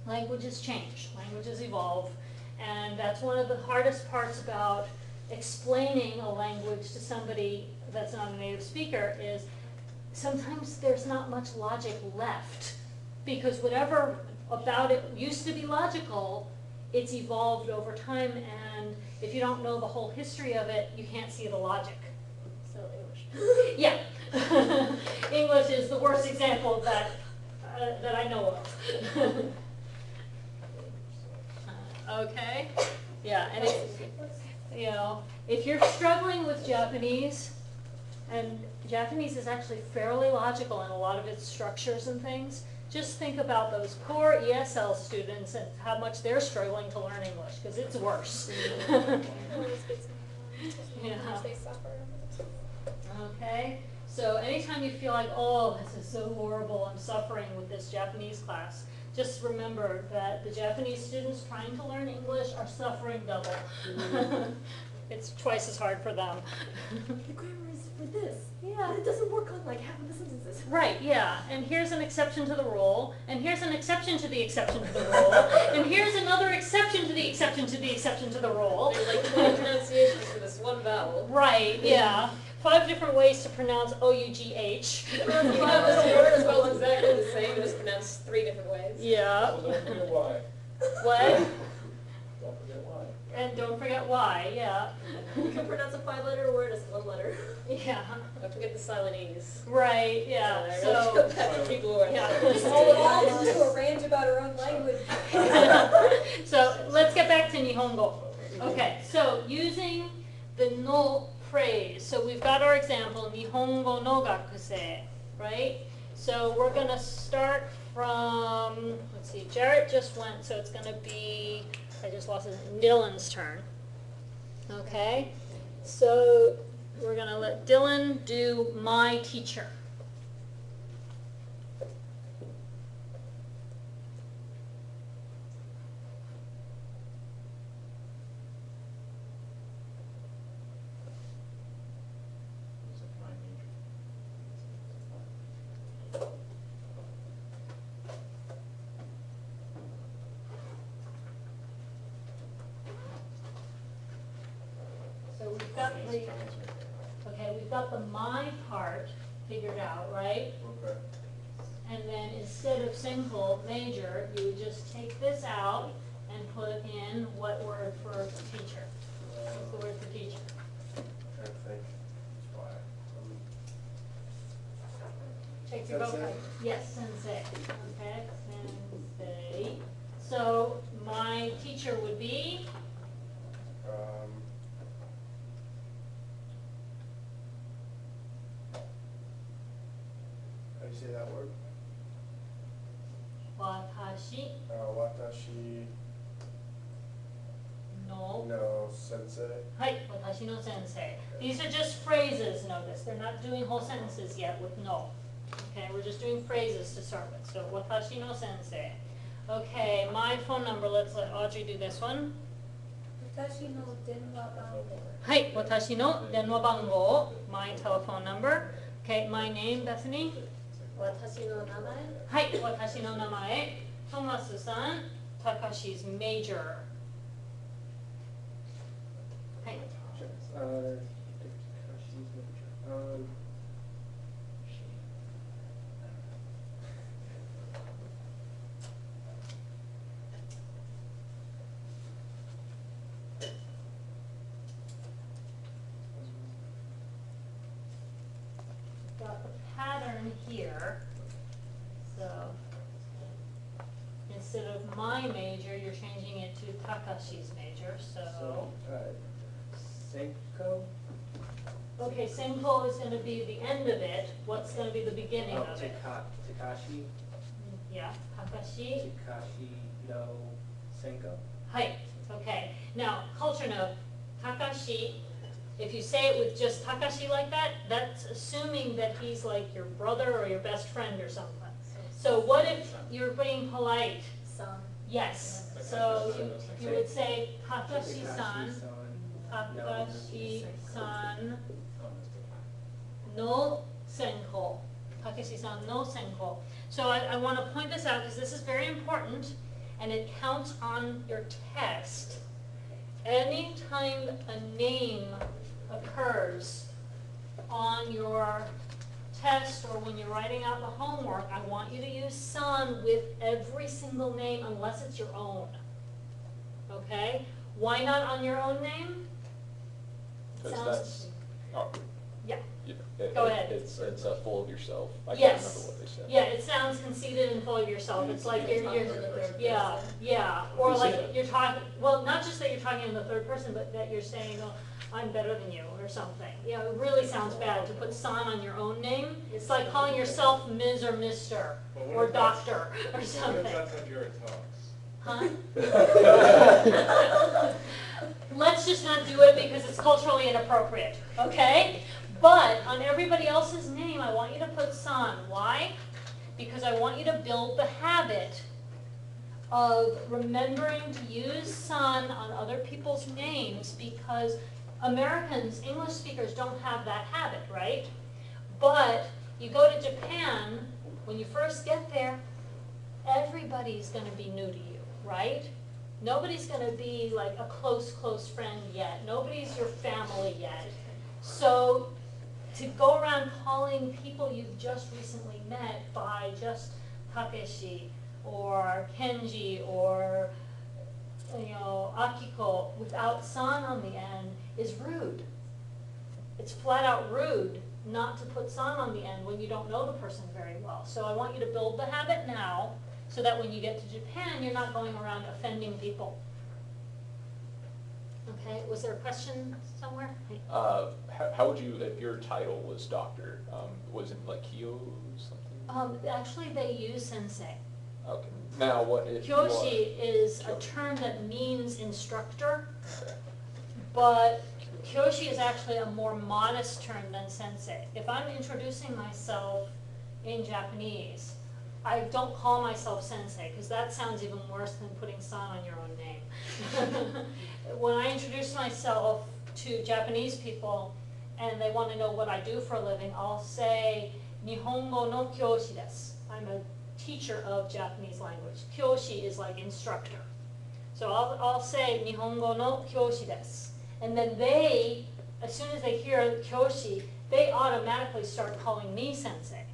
S2: Languages change, languages evolve, and that's one of the hardest parts about explaining a language to somebody that's not a native speaker is sometimes there's not much logic left, because whatever about it used to be logical, it's evolved over time, and if you don't know the whole history of it, you can't see the logic. So English. Yeah. English is the worst example of that that I know of. Okay? Yeah, and it's, you know, if you're struggling with Japanese, and Japanese is actually fairly logical in a lot of its structures and things, just think about those core ESL students and how much they're struggling to learn English, because it's worse. Yeah. Okay? So anytime you feel like, oh, this is so horrible, I'm suffering with this Japanese class, just remember that the Japanese students trying to learn English are suffering double. It's twice as hard for them.
S7: The grammar is for this.
S2: Yeah.
S7: But it doesn't work on like half of the sentences.
S2: Right, yeah, and here's an exception to the rule, and here's an exception to the exception to the rule, and here's another exception to the exception to the exception to the rule.
S7: There's like 20 pronunciations for this one vowel.
S2: Right, yeah. 5 different ways to pronounce O-U-G-H.
S7: You have this word as well exactly the same, just pronounced 3 different ways.
S2: Yeah.
S5: So don't forget why.
S2: What?
S5: Don't forget why.
S2: And don't forget why, yeah.
S7: You can pronounce a 5-letter word as 1 letter.
S2: Yeah.
S7: Don't forget the silent E's.
S2: Right, yeah, so,
S7: That's what people who are
S2: yeah.
S6: Just all into a range about our own language.
S2: so let's get back to Nihongo. Okay, so using the no phrase, so we've got our example, Nihongo no gakusei, right? So we're going to start from, let's see, Jarrett just went, so it's going to be, I just lost his, Dylan's turn. Okay, so we're going to let Dylan do my teacher. So we've got the, okay, we've got the my part figured out, right?
S5: Okay.
S2: And then instead of single major, you would just take this out and put in what word for teacher? What's the word for teacher?
S8: Trying to think. Why?
S2: Take your
S1: Sensei?
S2: vocab. Yes, sensei. Okay, sensei. So my teacher would be,
S1: How do you say that word?
S2: watashi
S1: Watashi
S2: no.
S1: no sensei.
S2: Hai, watashi no sensei. These are just phrases, notice. They're not doing whole sentences yet with no. Okay, we're just doing phrases to start with. So, watashi no sensei. Okay, my phone number, let's let Audrey do this one.
S6: Watashi no denwa bango.
S2: Hai, watashi no denwa bango, my telephone number. Okay, my name, Bethany.
S7: 私の名前
S2: Hai, watashi no namae. Tomasu-san, Takashi's major. Hai. Got the pattern here. So instead of my major, you're changing it to Takashi's major. So
S1: Senko?
S2: okay, Senko is going to be the end of it. What's going to be the beginning of it?
S1: Takashi.
S2: Yeah, Takashi.
S1: Takashi no Senko.
S2: Hai. Okay. Now, culture note, Takashi, if you say it with just Takashi like that, that's assuming that he's like your brother or your best friend or something. So what if you're being polite?
S6: San.
S2: Yes. So you would say Takashi-san, Takashi-san no senko. Takashi-san no senko. So I want to point this out because this is very important and it counts on your test. Anytime a name occurs on your test or when you're writing out the homework, I want you to use san with every single name unless it's your own. Okay? Why not on your own name?
S3: Because
S2: Sounds-
S3: that's, oh,
S2: Yeah.
S3: yeah,
S2: Go ahead.
S3: It's full of yourself. I can't
S2: Yes.
S3: remember what they said.
S2: Yeah, it sounds conceited and full of yourself. It's like you're yeah, yeah. Or
S3: You
S2: like
S3: say-
S2: you're talking, well, not just that you're talking in the third person, but that you're saying, oh, I'm better than you or something. Yeah, it really sounds bad to put san on your own name. It's like calling yourself Ms. or Mr.
S5: Well, what
S2: or
S5: if that's-
S2: doctor or
S5: What if
S2: something.
S5: that's how Jared talks?
S2: Huh? Let's just not do it because it's culturally inappropriate, okay? But on everybody else's name, I want you to put san. Why? Because I want you to build the habit of remembering to use san on other people's names because Americans, English speakers, don't have that habit, right? But you go to Japan, when you first get there, everybody's going to be new to you, right? Nobody's going to be like a close friend yet. Nobody's your family yet. So to go around calling people you've just recently met by just Takeshi or Kenji or Akiko without san on the end is rude. It's flat out rude not to put san on the end when you don't know the person very well. So I want you to build the habit now so that when you get to Japan, you're not going around offending people. Okay, was there a question somewhere?
S3: How would you, if your title was doctor, was it like Kyo something?
S2: Actually, they use sensei.
S3: Okay. Now, what if you are-
S2: Kyoshi is a term that means instructor, but Kyoshi is actually a more modest term than sensei. If I'm introducing myself in Japanese, I don't call myself sensei because that sounds even worse than putting san on your own name. When I introduce myself to Japanese people and they want to know what I do for a living, I'll say Nihongo no kyoshi desu. I'm a teacher of Japanese language. Kyoshi is like instructor. So I'll say Nihongo no kyoshi desu. And then they, as soon as they hear kyoshi, they automatically start calling me sensei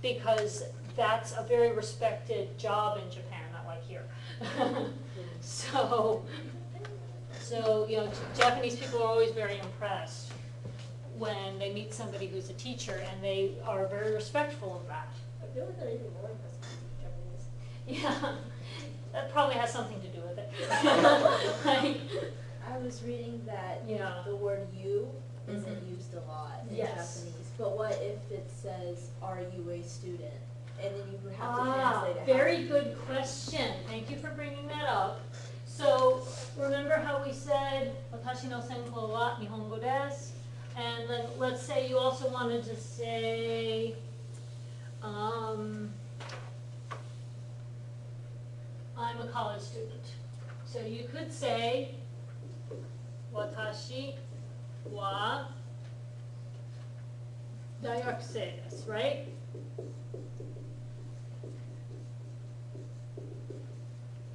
S2: because that's a very respected job in Japan, not like here. So Japanese people are always very impressed when they meet somebody who's a teacher, and they are very respectful of that.
S7: I feel like they're even more impressed with Japanese.
S2: Yeah, that probably has something to do with it. Like,
S4: I was reading that
S2: Yeah.
S4: the word you isn't
S2: Mhm.
S4: used a lot in
S2: Yes.
S4: Japanese. But what if it says, "Are you a student?" And then you have to
S2: Ah,
S4: translate it.
S2: very good question. Thank you for bringing that up. So remember how we said, Watashi no senko wa Nihongo desu? And then let's say you also wanted to say, I'm a college student. So you could say, Watashi wa dairakusei desu, right?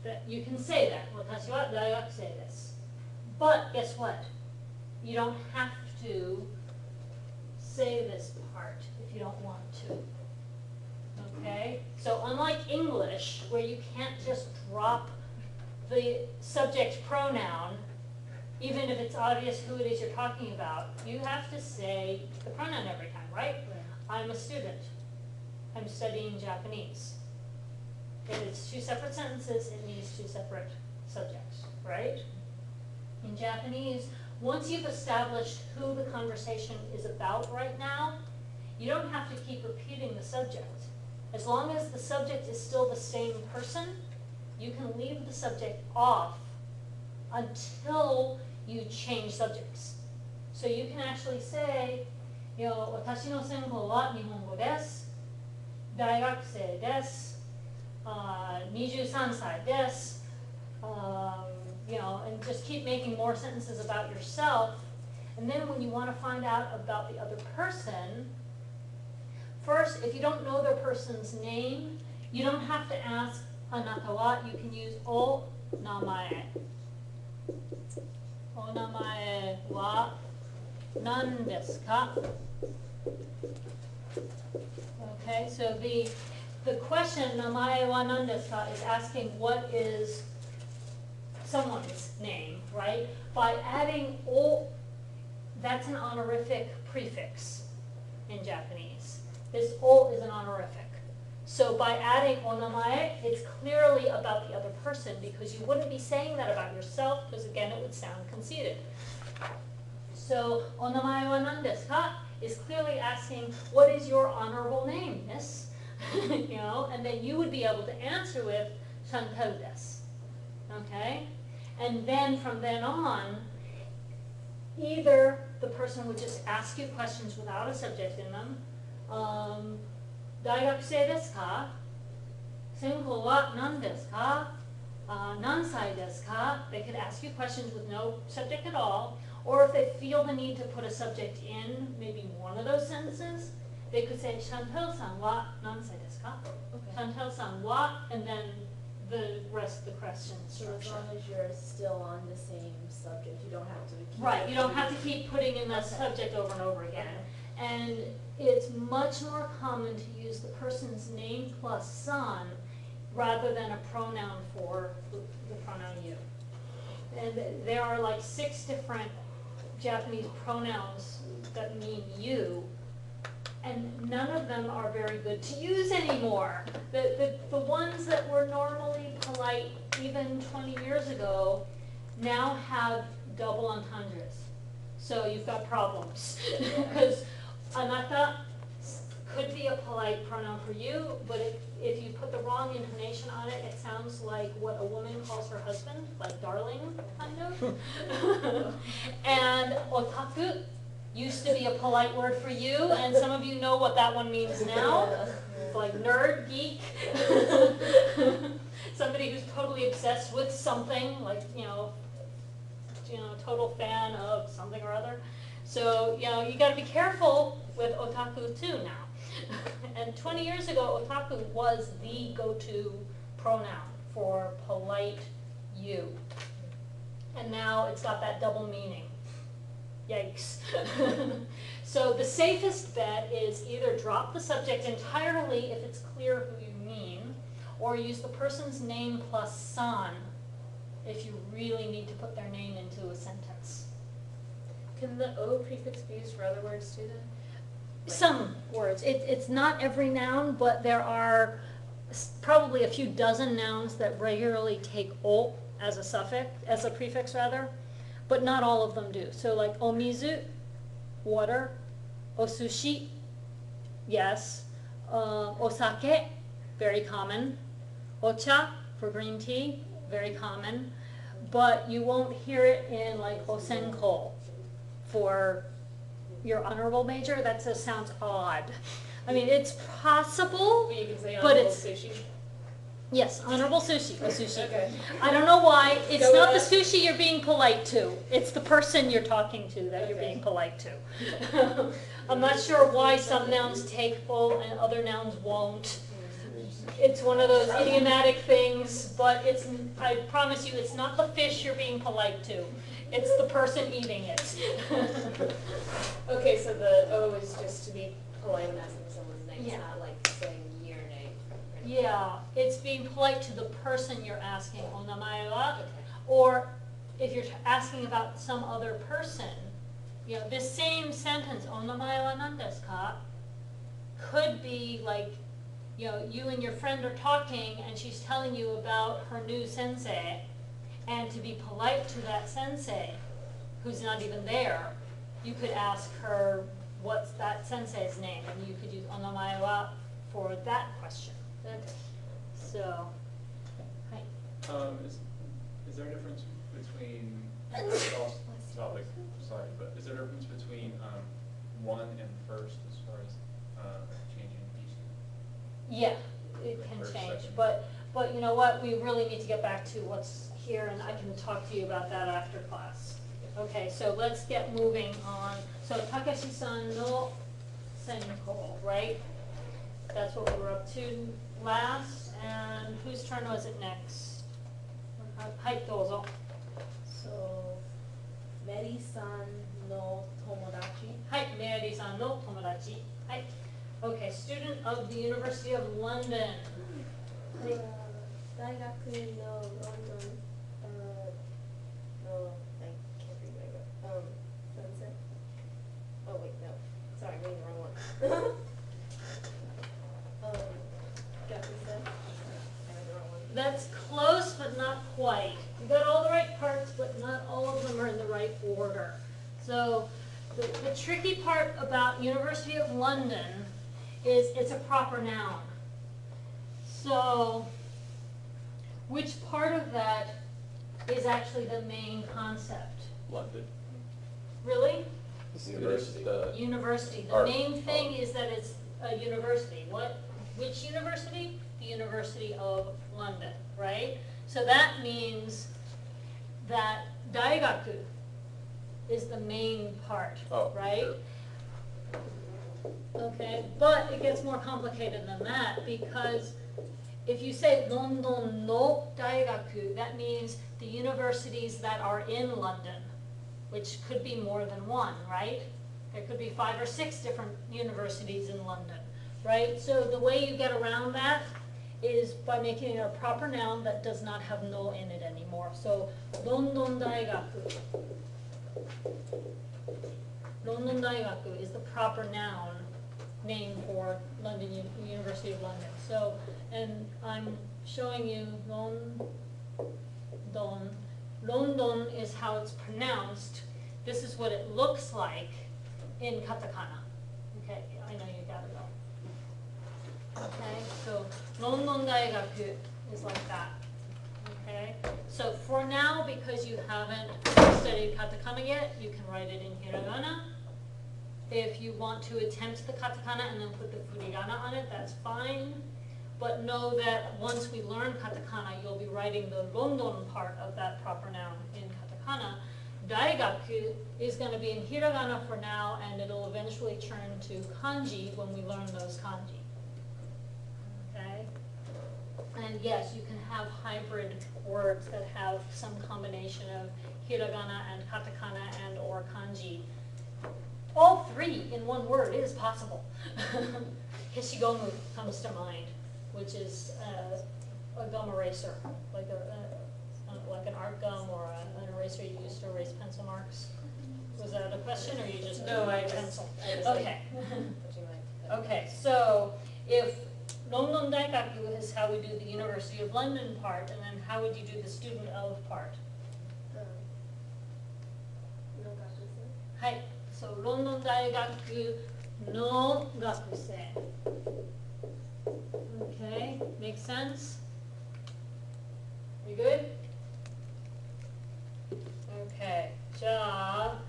S2: That you can say that. Watashi wa dairakusei desu. But guess what? You don't have to say this part if you don't want to. Okay? So unlike English, where you can't just drop the subject pronoun, even if it's obvious who it is you're talking about, you have to say the pronoun every time, right? I'm a student. I'm studying Japanese. If it's two separate sentences, it needs two separate subjects, right? In Japanese, once you've established who the conversation is about right now, you don't have to keep repeating the subject. As long as the subject is still the same person, you can leave the subject off until you change subjects. So you can actually say, Watashi no senko wa Nihongo desu, daigakusei desu, 23 歳 desu, and just keep making more sentences about yourself. And then when you want to find out about the other person, first, if you don't know their person's name, you don't have to ask anata wa, you can use o namae. O namae wa nan desu ka? Okay, so the question, namae wa nan desu ka, is asking what is someone's name, right? By adding o, that's an honorific prefix in Japanese. This o is an honorific. So by adding onamae, it's clearly about the other person because you wouldn't be saying that about yourself because again it would sound conceited. So onamae wa nan desu ka is clearly asking what is your honorable name, miss? And then you would be able to answer with shantou desu. Okay? And then from then on, either the person would just ask you questions without a subject in them, 大学生ですか? Senko wa nan desu ka? Nansai desu ka? They could ask you questions with no subject at all, or if they feel the need to put a subject in maybe one of those sentences, they could say Chantel-san wa nansai desu ka?
S4: Okay.
S2: Chantel-san wa, and then the rest of the question
S4: So as
S2: structure.
S4: long as you're still on the same subject, you don't have to keep.
S2: Right, you don't have to keep putting in that
S4: Okay.
S2: subject over and over again. And it's much more common to use the person's name plus san rather than a pronoun for the pronoun you. And there are like 6 different Japanese pronouns that mean you, and none of them are very good to use anymore. The ones that were normally polite even 20 years ago now have double entendres. So you've got problems. Because anata could be a polite pronoun for you, but if you put the wrong intonation on it, it sounds like what a woman calls her husband, like darling, kind of. And otaku used to be a polite word for you, and some of you know what that one means now. It's like nerd, geek. Somebody who's totally obsessed with something, like, total fan of something or other. So, you gotta be careful with otaku too now. And 20 years ago, otaku was the go-to pronoun for polite you. And now it's got that double meaning. Yikes. So the safest bet is either drop the subject entirely if it's clear who you mean, or use the person's name plus san if you really need to put their name into a sentence.
S7: Can the O prefix be used for other words too then?
S2: Some words. It's not every noun, but there are probably a few dozen nouns that regularly take o as a suffix, as a prefix rather, but not all of them do. So like omizu, water, osushi, yes, osake, very common, ocha for green tea, very common, but you won't hear it in like osenko for your honorable major. That just sounds odd. I mean, it's possible,
S7: But you can say
S2: but
S7: honorable
S2: it's,
S7: sushi.
S2: yes, honorable sushi, a sushi.
S7: Okay.
S2: I don't know why, it's
S7: Go
S2: not the
S7: with
S2: sushi you're being polite to, it's the person you're talking to that you're
S7: Okay.
S2: being polite to. I'm not sure why some nouns take full and other nouns won't. It's one of those idiomatic things, but it's, I promise you, it's not the fish you're being polite to. It's the person eating it.
S7: Okay, so the O is just to be polite and asking someone's name.
S2: Yeah.
S7: It's not like saying your name. or anything.
S2: Yeah, it's being polite to the person you're asking, onamae wa,
S7: Okay.
S2: or if you're asking about some other person, this same sentence, onamae wa nan desu ka, could be like, you and your friend are talking and she's telling you about her new sensei, and to be polite to that sensei, who's not even there, you could ask her, what's that sensei's name? And you could use onamae wa for that question.
S7: Okay.
S2: So, hi.
S5: Is there a difference between, topic, sorry, but is there a difference between one and first as far as changing each?
S2: Yeah, it
S5: Like
S2: can
S5: first,
S2: change,
S5: second.
S2: but you know what, we really need to get back to what's here, and I can talk to you about that after class. Okay, so let's get moving on. So Takeshi-san no senko, right? That's what we were up to last, and whose turn was it next? Hai, dozo.
S4: So, Mary-san no tomodachi.
S2: Hai, Mary-san no tomodachi. Hai. Okay, student of the University of London.
S4: 大学のロンドンの I can't read my sunset. Oh wait, no. Sorry, I'm reading the wrong one. Gakusen. I read the wrong one.
S2: That's close, but not quite. You got all the right parts, but not all of them are in the right order. So the tricky part about University of London is it's a proper noun. So which part of that is actually the main concept?
S3: London.
S2: Really?
S8: University.
S2: University. The
S3: Or-
S2: main thing is that it's a university. Which university? The University of London, right? So that means that daigaku is the main part,
S3: Oh,
S2: right?
S3: sure.
S2: Okay, but it gets more complicated than that, because if you say London no daigaku, that means the universities that are in London, which could be more than one, right? There could be 5 or 6 different universities in London, right? So the way you get around that is by making it a proper noun that does not have no in it anymore. So London Daigaku. London Daigaku is the proper noun name for University of London. So, and I'm showing you London. London is how it's pronounced. This is what it looks like in katakana. Okay, I know you gotta go. Okay, so London Daigaku is like that. Okay, so for now, because you haven't studied katakana yet, you can write it in hiragana. If you want to attempt the katakana and then put the furigana on it, that's fine. But know that once we learn katakana, you'll be writing the London part of that proper noun in katakana. Daigaku is going to be in hiragana for now, and it'll eventually turn to kanji when we learn those kanji. Okay? And yes, you can have hybrid words that have some combination of hiragana and katakana and or kanji. All 3 in one word is possible. Keshigomu comes to mind, which is a gum eraser, like an art gum or an eraser you use to erase pencil marks. Was that a question, or you just
S7: No, I just-
S2: pencil?
S7: I just
S2: Okay. Okay, so if London Daigaku is how we do the University of London part, and then how would you do the student of part?
S4: No gakusei.
S2: Hi. So London Daigaku no gakusei. Okay, makes sense? You good? Okay, じゃあ、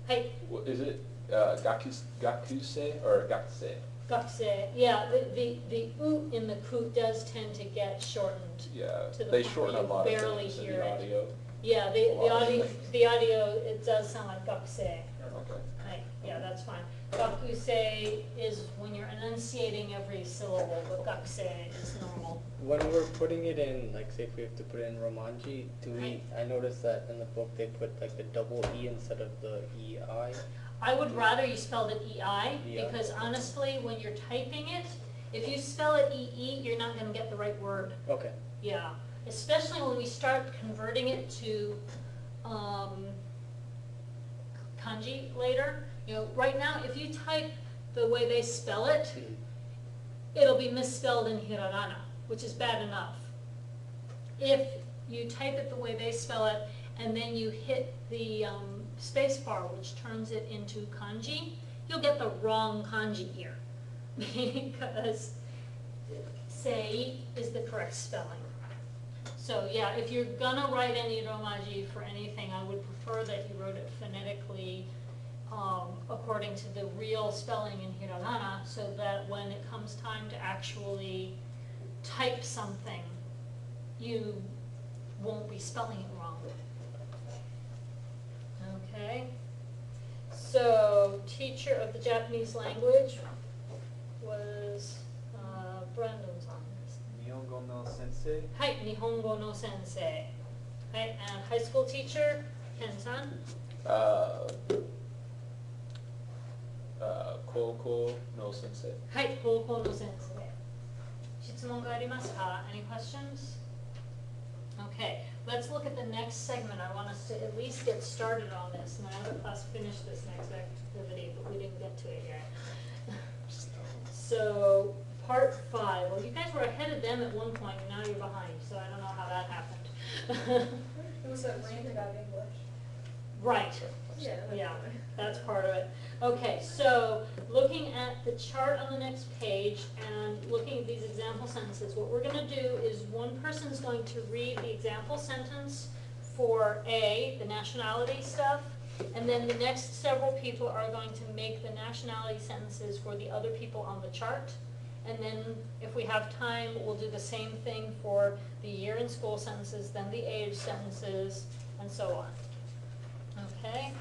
S2: はい。
S3: Is it gakusei or gakusei?
S2: Gakusei. Yeah, the u in the ku does tend to get shortened.
S3: Yeah,
S2: To the
S3: they
S2: point
S3: shorten
S2: where
S3: a
S2: you
S3: lot of
S2: barely
S3: things in
S2: hear
S3: the
S2: it.
S3: audio.
S2: Yeah, the audio, it does sound like gakusei.
S3: Okay.
S2: Right, yeah, that's fine. Gakusei is when you're enunciating every syllable, but gakusei is normal.
S1: When we're putting it in, like say if we have to put it in Romanji, I noticed that in the book they put like the double E instead of the EI.
S2: I would rather you spelled it EI,
S1: Yeah.
S2: because honestly, when you're typing it, if you spell it EE, you're not gonna get the right word.
S1: Okay.
S2: Yeah, especially when we start converting it to kanji later. You know, right now, if you type the way they spell it, it'll be misspelled in hiragana, which is bad enough. If you type it the way they spell it, and then you hit the space bar, which turns it into kanji, you'll get the wrong kanji here, because sei is the correct spelling. So yeah, if you're gonna write any romaji for anything, I would prefer that you wrote it phonetically according to the real spelling in hiragana, so that when it comes time to actually type something, you won't be spelling it wrong. Okay, so teacher of the Japanese language was Brandon-san.
S5: Nihongo no sensei.
S2: Hi, Nihongo no sensei. Hi, and high school teacher, Ken-san.
S3: Koukou no sensei.
S2: Hi, Koukou no sensei. 質問がありますか? Any questions? Okay, let's look at the next segment. I want us to at least get started on this. My other class finished this next activity, but we didn't get to it yet. So, part 5. Well, you guys were ahead of them at one point, and now you're behind, so I don't know how that happened.
S6: It was a rant about English.
S2: Right.
S4: Yeah.
S2: Yeah, that's part of it. Okay, so looking at the chart on the next page and looking at these example sentences, what we're going to do is one person's going to read the example sentence for A, the nationality stuff, and then the next several people are going to make the nationality sentences for the other people on the chart. And then if we have time, we'll do the same thing for the year in school sentences, then the age sentences, and so on. Okay?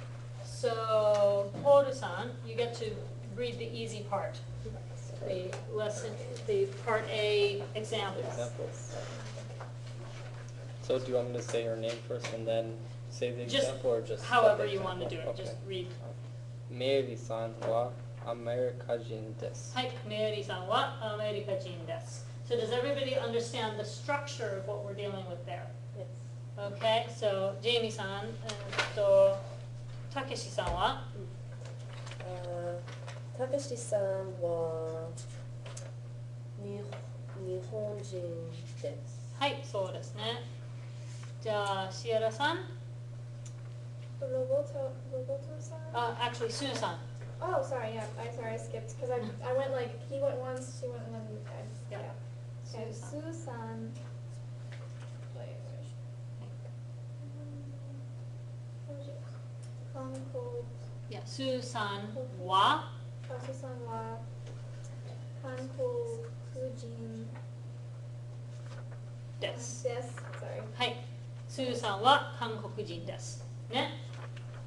S2: So, Toru-san, you get to read the easy part. The lesson, the part A examples.
S1: Examples. So do you want me to say her name first and then say the
S2: Just
S1: example, or just
S2: however
S1: the
S2: you want to do
S1: example?
S2: it, just read.
S1: Mary-san wa Amerikajin desu.
S2: はい、メアリーさんはアメリカ人です。So does everybody understand the structure of what we're dealing with there?
S4: Yes.
S2: Okay, so Jamie さん、たけしさんは
S4: たけしさんは日本人です。
S2: はい、そうですね。じゃあ、シエラさん、
S6: ロボットさん。
S2: actually スーさん。
S6: Oh, sorry. Yeah, I skipped because I went like he went once, she went, and then
S2: Yeah.
S6: Okay, Susan. Hanko.
S2: いや、スーさんは
S6: Susan wa Hanko Kujin
S2: です。
S6: des. Sorry.
S2: はい、スーさんは韓国人です。ね。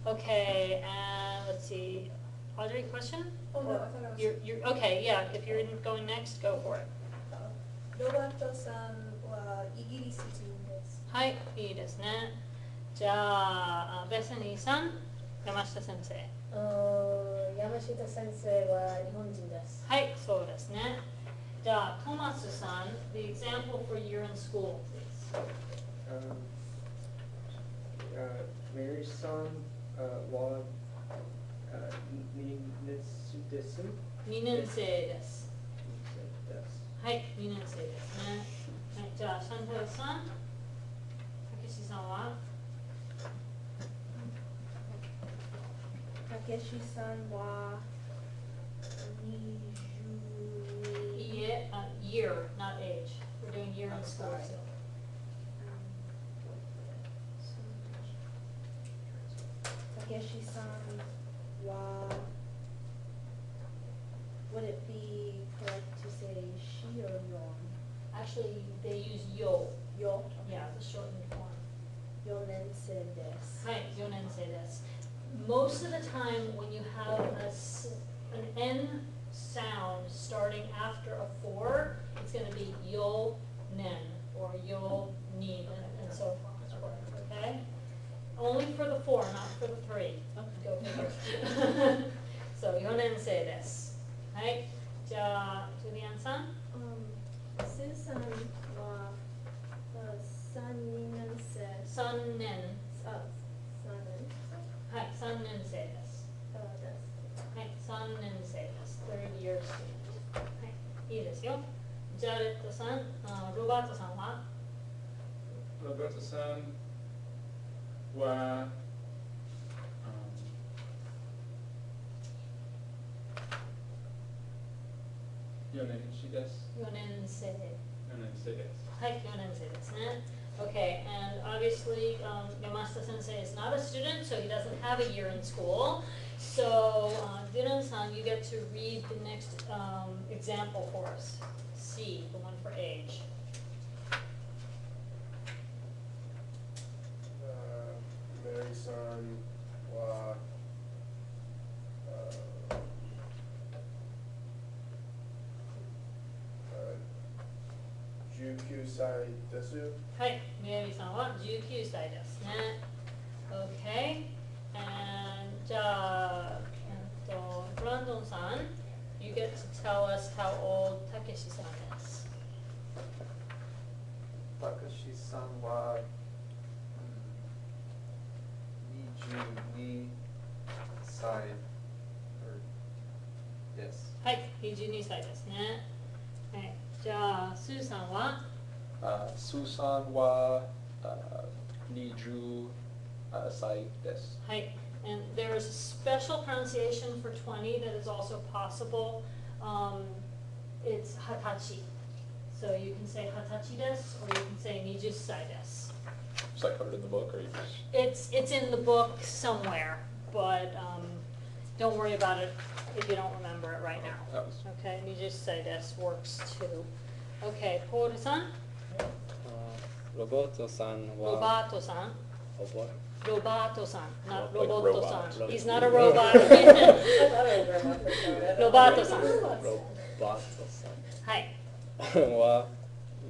S2: Okay, and let's see. Audrey, question?
S6: Oh no, I thought I was.
S2: You're okay. Yeah, if you're going next, go for it.
S6: ロバートさんはイギリス人です。
S2: はい、いいですね。じゃあ、ベスニーさん、山下先生。
S4: 山下先生は日本人です。
S2: はい、そうですね。じゃあ、トマスさん、the example for year in school, please.
S9: Mary-san wa desu.
S2: 2年生です。
S9: です。
S2: はい、2年生ですね。はい、じゃあ、シャンタルさん、たけしさんは
S4: たけしさんは
S2: いいえ、year, not age. We're doing year in school.
S4: Sorry.
S2: So.
S4: たけしさんは Would it be correct to say she or yon?
S2: Actually, they use yo.
S4: Yo?
S2: Yeah, the shortened form.
S4: 4年生です。
S2: はい、4年生です。Most of the time, when you have an N sound starting after a 4, it's going to be yo nen or yo nin and so forth. Okay? Only for the 4, not for the 3. Go figure. So, 4年生です。はい。じゃあ、ジュリアンさん。
S4: スーさんは3年生。
S2: 3年。
S4: あ、3年
S2: はい、3年生です。
S4: です。
S2: はい、3年生です。3rd year student。はい、いいですよ。ジャレットさん、ロバートさんは
S5: ロバートさんは、4年生です。
S2: 4年生。
S5: 4年生です。
S2: はい、4年生ですね。Okay, and obviously, Yamashita sensei is not a student, so he doesn't have a year in school. So, Diran-san, you get to read the next example for us. C, the one for age.
S9: Mary-san wa 19歳です。
S2: はい、メアリーさんは19歳ですね。Okay, and じゃあ、ブランドンさん、you get to tell us how old たけしさんis.
S10: たけしさんは22歳です。
S2: はい、22歳ですね。はい、じゃあ、スーさんは
S3: スーさんは20歳です。
S2: はい、and there is a special pronunciation for 20 that is also possible. It's 20歳. So you can say 20歳です or you can say 20歳です.
S3: So I put it in the book, or you just?
S2: It's in the book somewhere, but Don't worry about it if you don't remember it right now.
S3: That was-
S2: Okay, you just say this works too. Okay, Paul-san,
S1: ロボットさんは
S2: Robato-san,
S1: ロボ
S2: Robato-san, not
S3: Like
S2: Roboto-san.
S3: robot.
S2: He's not a robot.
S4: I thought it was robot for sure.
S2: Robato-san.
S1: ロバートさ
S2: はい。
S1: んは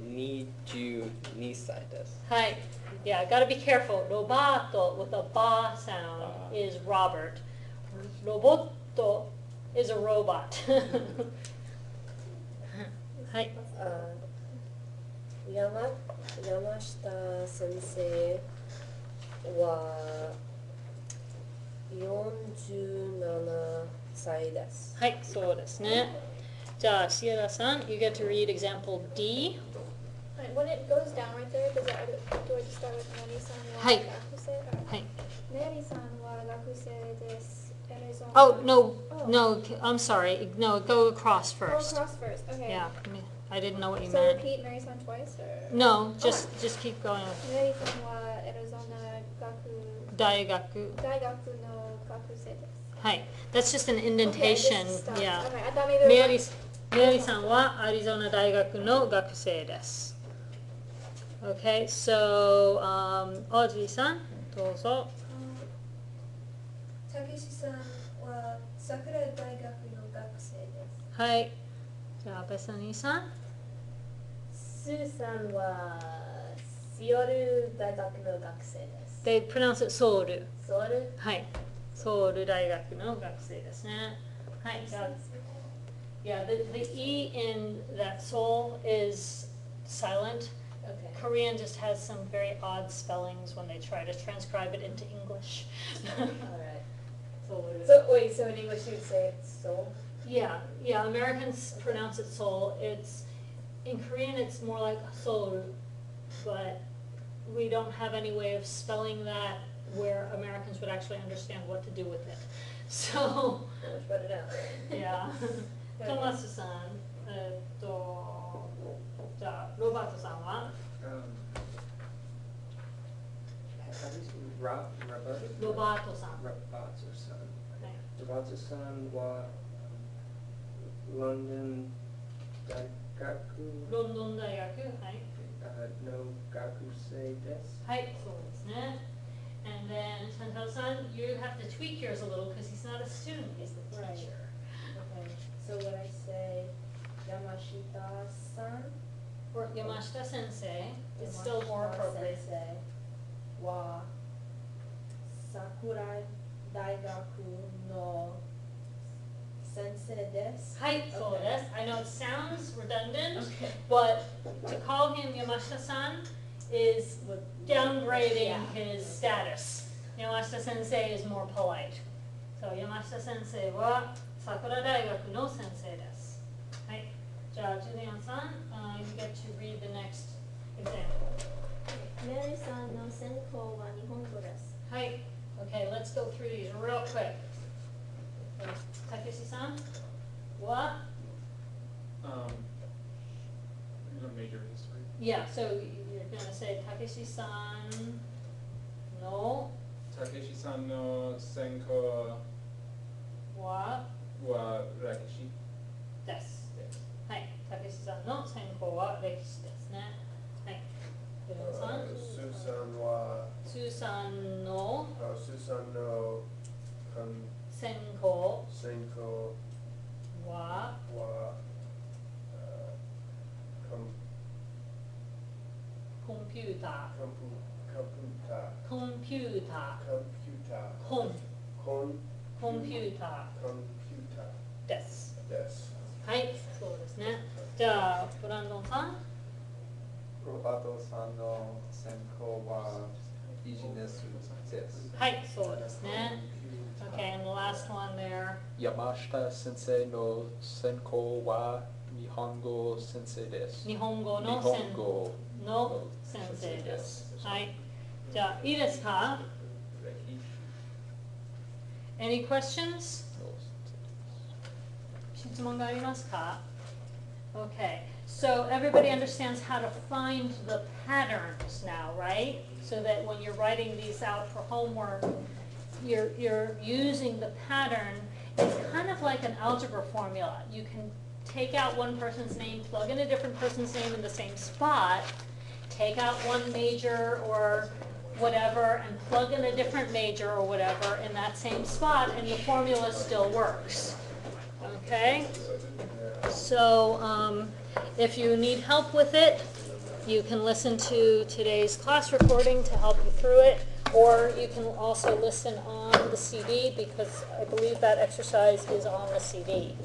S1: 22歳です。
S2: はい。Yeah, gotta be careful. Robato with a ba sound is Robert. Robotto is a robot. はい。
S4: 山下先生は47歳です。
S2: はい、そうですね。じゃあ、シエラさん、you get to read example D.
S6: Right, when it goes down right there, do I just start with Neri-san wa
S2: はい。
S6: 学生? Or-
S2: はい。
S6: Neri-san wa 学生です. Arizona.
S2: Oh, no,
S6: Oh.
S2: no, I'm sorry. No, go across
S6: Go
S2: first.
S6: across first. Okay.
S2: Yeah, I didn't know what you
S6: So
S2: meant.
S6: repeat Neri-san twice, or?
S2: No, just keep going.
S6: Neri-san wa Arizona 学
S2: 大学。
S6: 大学の学生です.
S2: はい. That's just an
S6: Okay,
S2: indentation.
S6: just stop.
S2: Yeah.
S6: Okay, I thought maybe it was-
S2: メアリーさんはアリゾナ大学の学生です。Okay, so,オージーさん、どうぞ。
S6: たけしさんは桜井大学の学生です.
S2: はい。じゃあ、ベサニーさん。
S4: スーさんはシオル大学の学生です。
S2: They pronounce it ソウル。
S4: ソウル
S2: はい。ソウル大学の学生ですね。はい。じゃあ Yeah, the E in that Seoul is silent.
S4: Okay.
S2: Korean just has some very odd spellings when they try to transcribe it into English.
S4: Alright.
S2: Seoul.
S4: So wait, so in English you'd say it's Seoul?
S2: Yeah, Americans pronounce it Seoul. In Korean it's more like Seoul, but we don't have any way of spelling that where Americans would actually understand what to do with it. So,
S4: Much better now.
S2: yeah. トマスさん、じゃあ、ロバートさんは ロバートさん。はい。
S9: ロバートさんはロンドン大学
S2: ロンドン大学、はい。
S9: の学生です。
S2: はい、そうですね。And then, Chantal-san, you have to tweak yours a little because he's not a student, he's the
S4: Right.
S2: teacher.
S4: Okay. So would I say Yamashita-san?
S2: Or Yamashita Sensei, it's still more appropriate.
S4: Sensei wa Sakurai Daigaku no sensei desu.
S2: はい、そうです。I know it sounds redundant,
S4: Okay.
S2: but to call him Yamashita-san is downgrading
S4: Yeah.
S2: his status. Yamashita Sensei is more polite. So Yamashita Sensei は桜大学の先生です。はい。じゃあ、ジュリアンさん、you get to read the next example.
S6: メアリーさんの専攻は日本語です.
S2: はい。Okay, let's go through these real quick. たけしさんは
S5: You're gonna major history.
S2: Yeah, so you're gonna say Takeshi-san no
S5: Takeshi-san no senko
S2: は
S5: wa rakishi
S2: です。
S5: desu.
S2: はい、たけしさんの専攻は歴史ですね。はい。ジュリアンさん、
S9: スーさんは
S2: スーさんの
S9: スーさんの
S2: 専攻
S9: 専攻
S2: は
S9: は
S2: コンピューター。
S9: コンピューター
S2: コン
S9: コン
S2: コンピュータ
S9: コンピュータ
S2: ーです。
S9: ーです。
S2: はい、そうですね。じゃあ、ブランドンさん。
S10: ロバートさんの専攻はビジネスです。
S2: はい、そうですね。Okay, and the last one there.
S3: 山下先生の専攻は日本語先生です。
S2: 日本語
S3: 日
S2: の
S3: 本語
S2: の先生です。はい。じゃあ、いいですか Any questions? 質問がありますか Okay, so everybody understands how to find the patterns now, right? So that when you're writing these out for homework, you're using the pattern It's kind of like an algebra formula. You can take out one person's name, plug in a different person's name in the same spot, take out one major or whatever, and plug in a different major or whatever in that same spot, and the formula still works. Okay? So if you need help with it, you can listen to today's class recording to help you through it, or you can also listen on the CD, because I believe that exercise is on the CD.